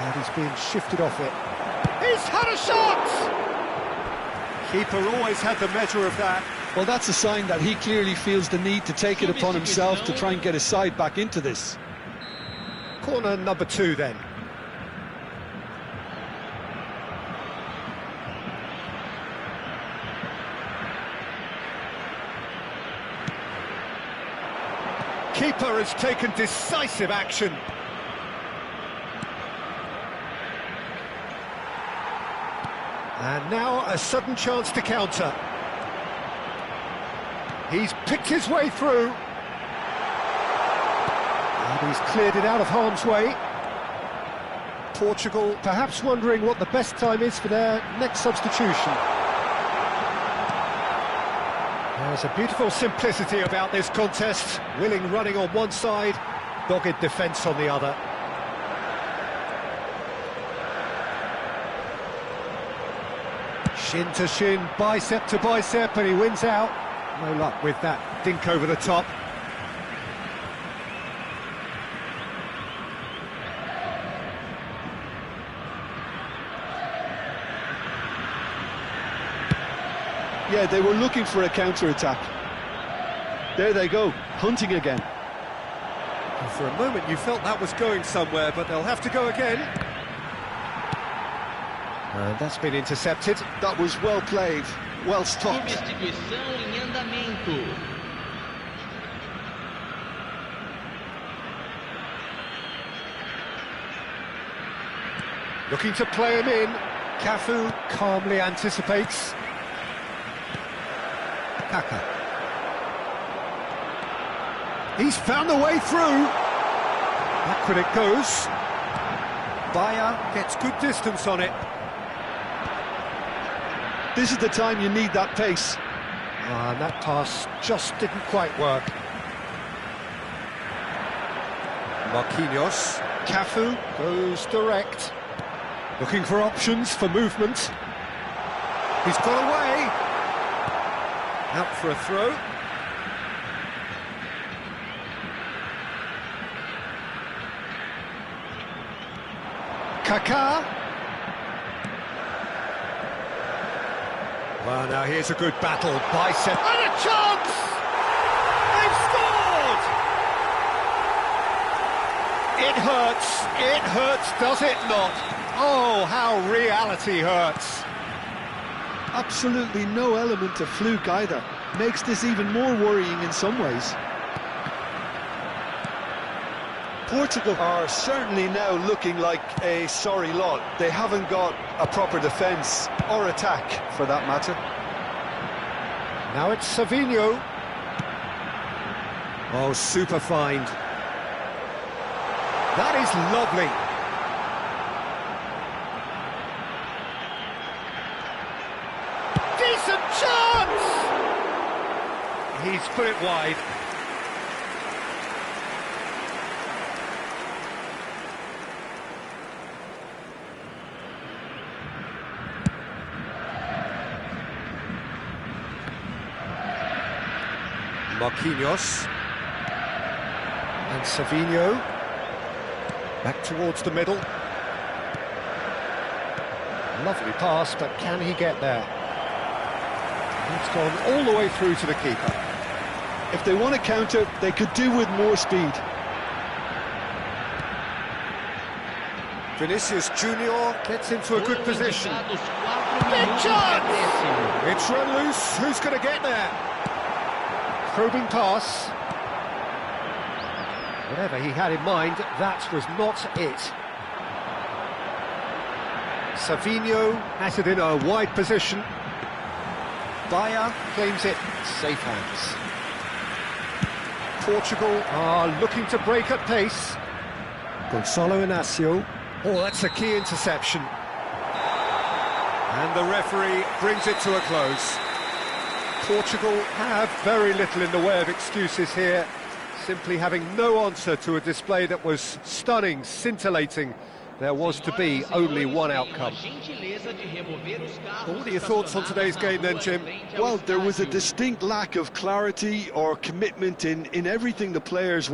And he's being shifted off it. He's had a shot! Keeper always had the measure of that. Well, that's a sign that he clearly feels the need to take it upon himself to try and get his side back into this. Corner number 2 then. Keeper has taken decisive action. And now a sudden chance to counter. He's picked his way through. And he's cleared it out of harm's way. Portugal perhaps wondering what the best time is for their next substitution. There's a beautiful simplicity about this contest. Willing running on one side, dogged defence on the other. Shin to shin, bicep to bicep, and he wins out. No luck with that dink over the top. Yeah, they were looking for a counter-attack. There they go, hunting again. And for a moment you felt that was going somewhere, but they'll have to go again. And that's been intercepted. That was well played, well stopped. Substituição em andamento. Looking to play him in. Cafu calmly anticipates. Kaka. He's found the way through. Backward it goes. Bayer gets good distance on it. This is the time you need that pace. And that pass just didn't quite work. Marquinhos. Cafu goes direct. Looking for options for movement. He's got away. Out for a throw. Kaká. Well, now here's a good battle. Bicep. And a chance! They've scored! It hurts. It hurts, does it not? Oh, how reality hurts. Absolutely no element of fluke either. Makes this even more worrying in some ways. Portugal are certainly now looking like a sorry lot. They haven't got a proper defence or attack, for that matter. Now it's Savinho. Oh, super find. That is lovely. Decent chance! He's put it wide. Marquinhos. And Savinho. Back towards the middle. Lovely pass, but can he get there? It's gone all the way through to the keeper. If they want to counter, they could do with more speed. Vinicius Junior gets into a good position. Big chance! It's run loose. Who's going to get there? Probing pass. Whatever he had in mind, that was not it. Savinho has it in a wide position. Bayer claims it, safe hands. Portugal are looking to break at pace. Gonçalo Inácio. Oh, that's a key interception. And the referee brings it to a close. Portugal have very little in the way of excuses here, simply having no answer to a display that was stunning, scintillating. There was to be only one outcome. Well, what are your thoughts on today's game then, Jim? Well, there was a distinct lack of clarity or commitment in everything the players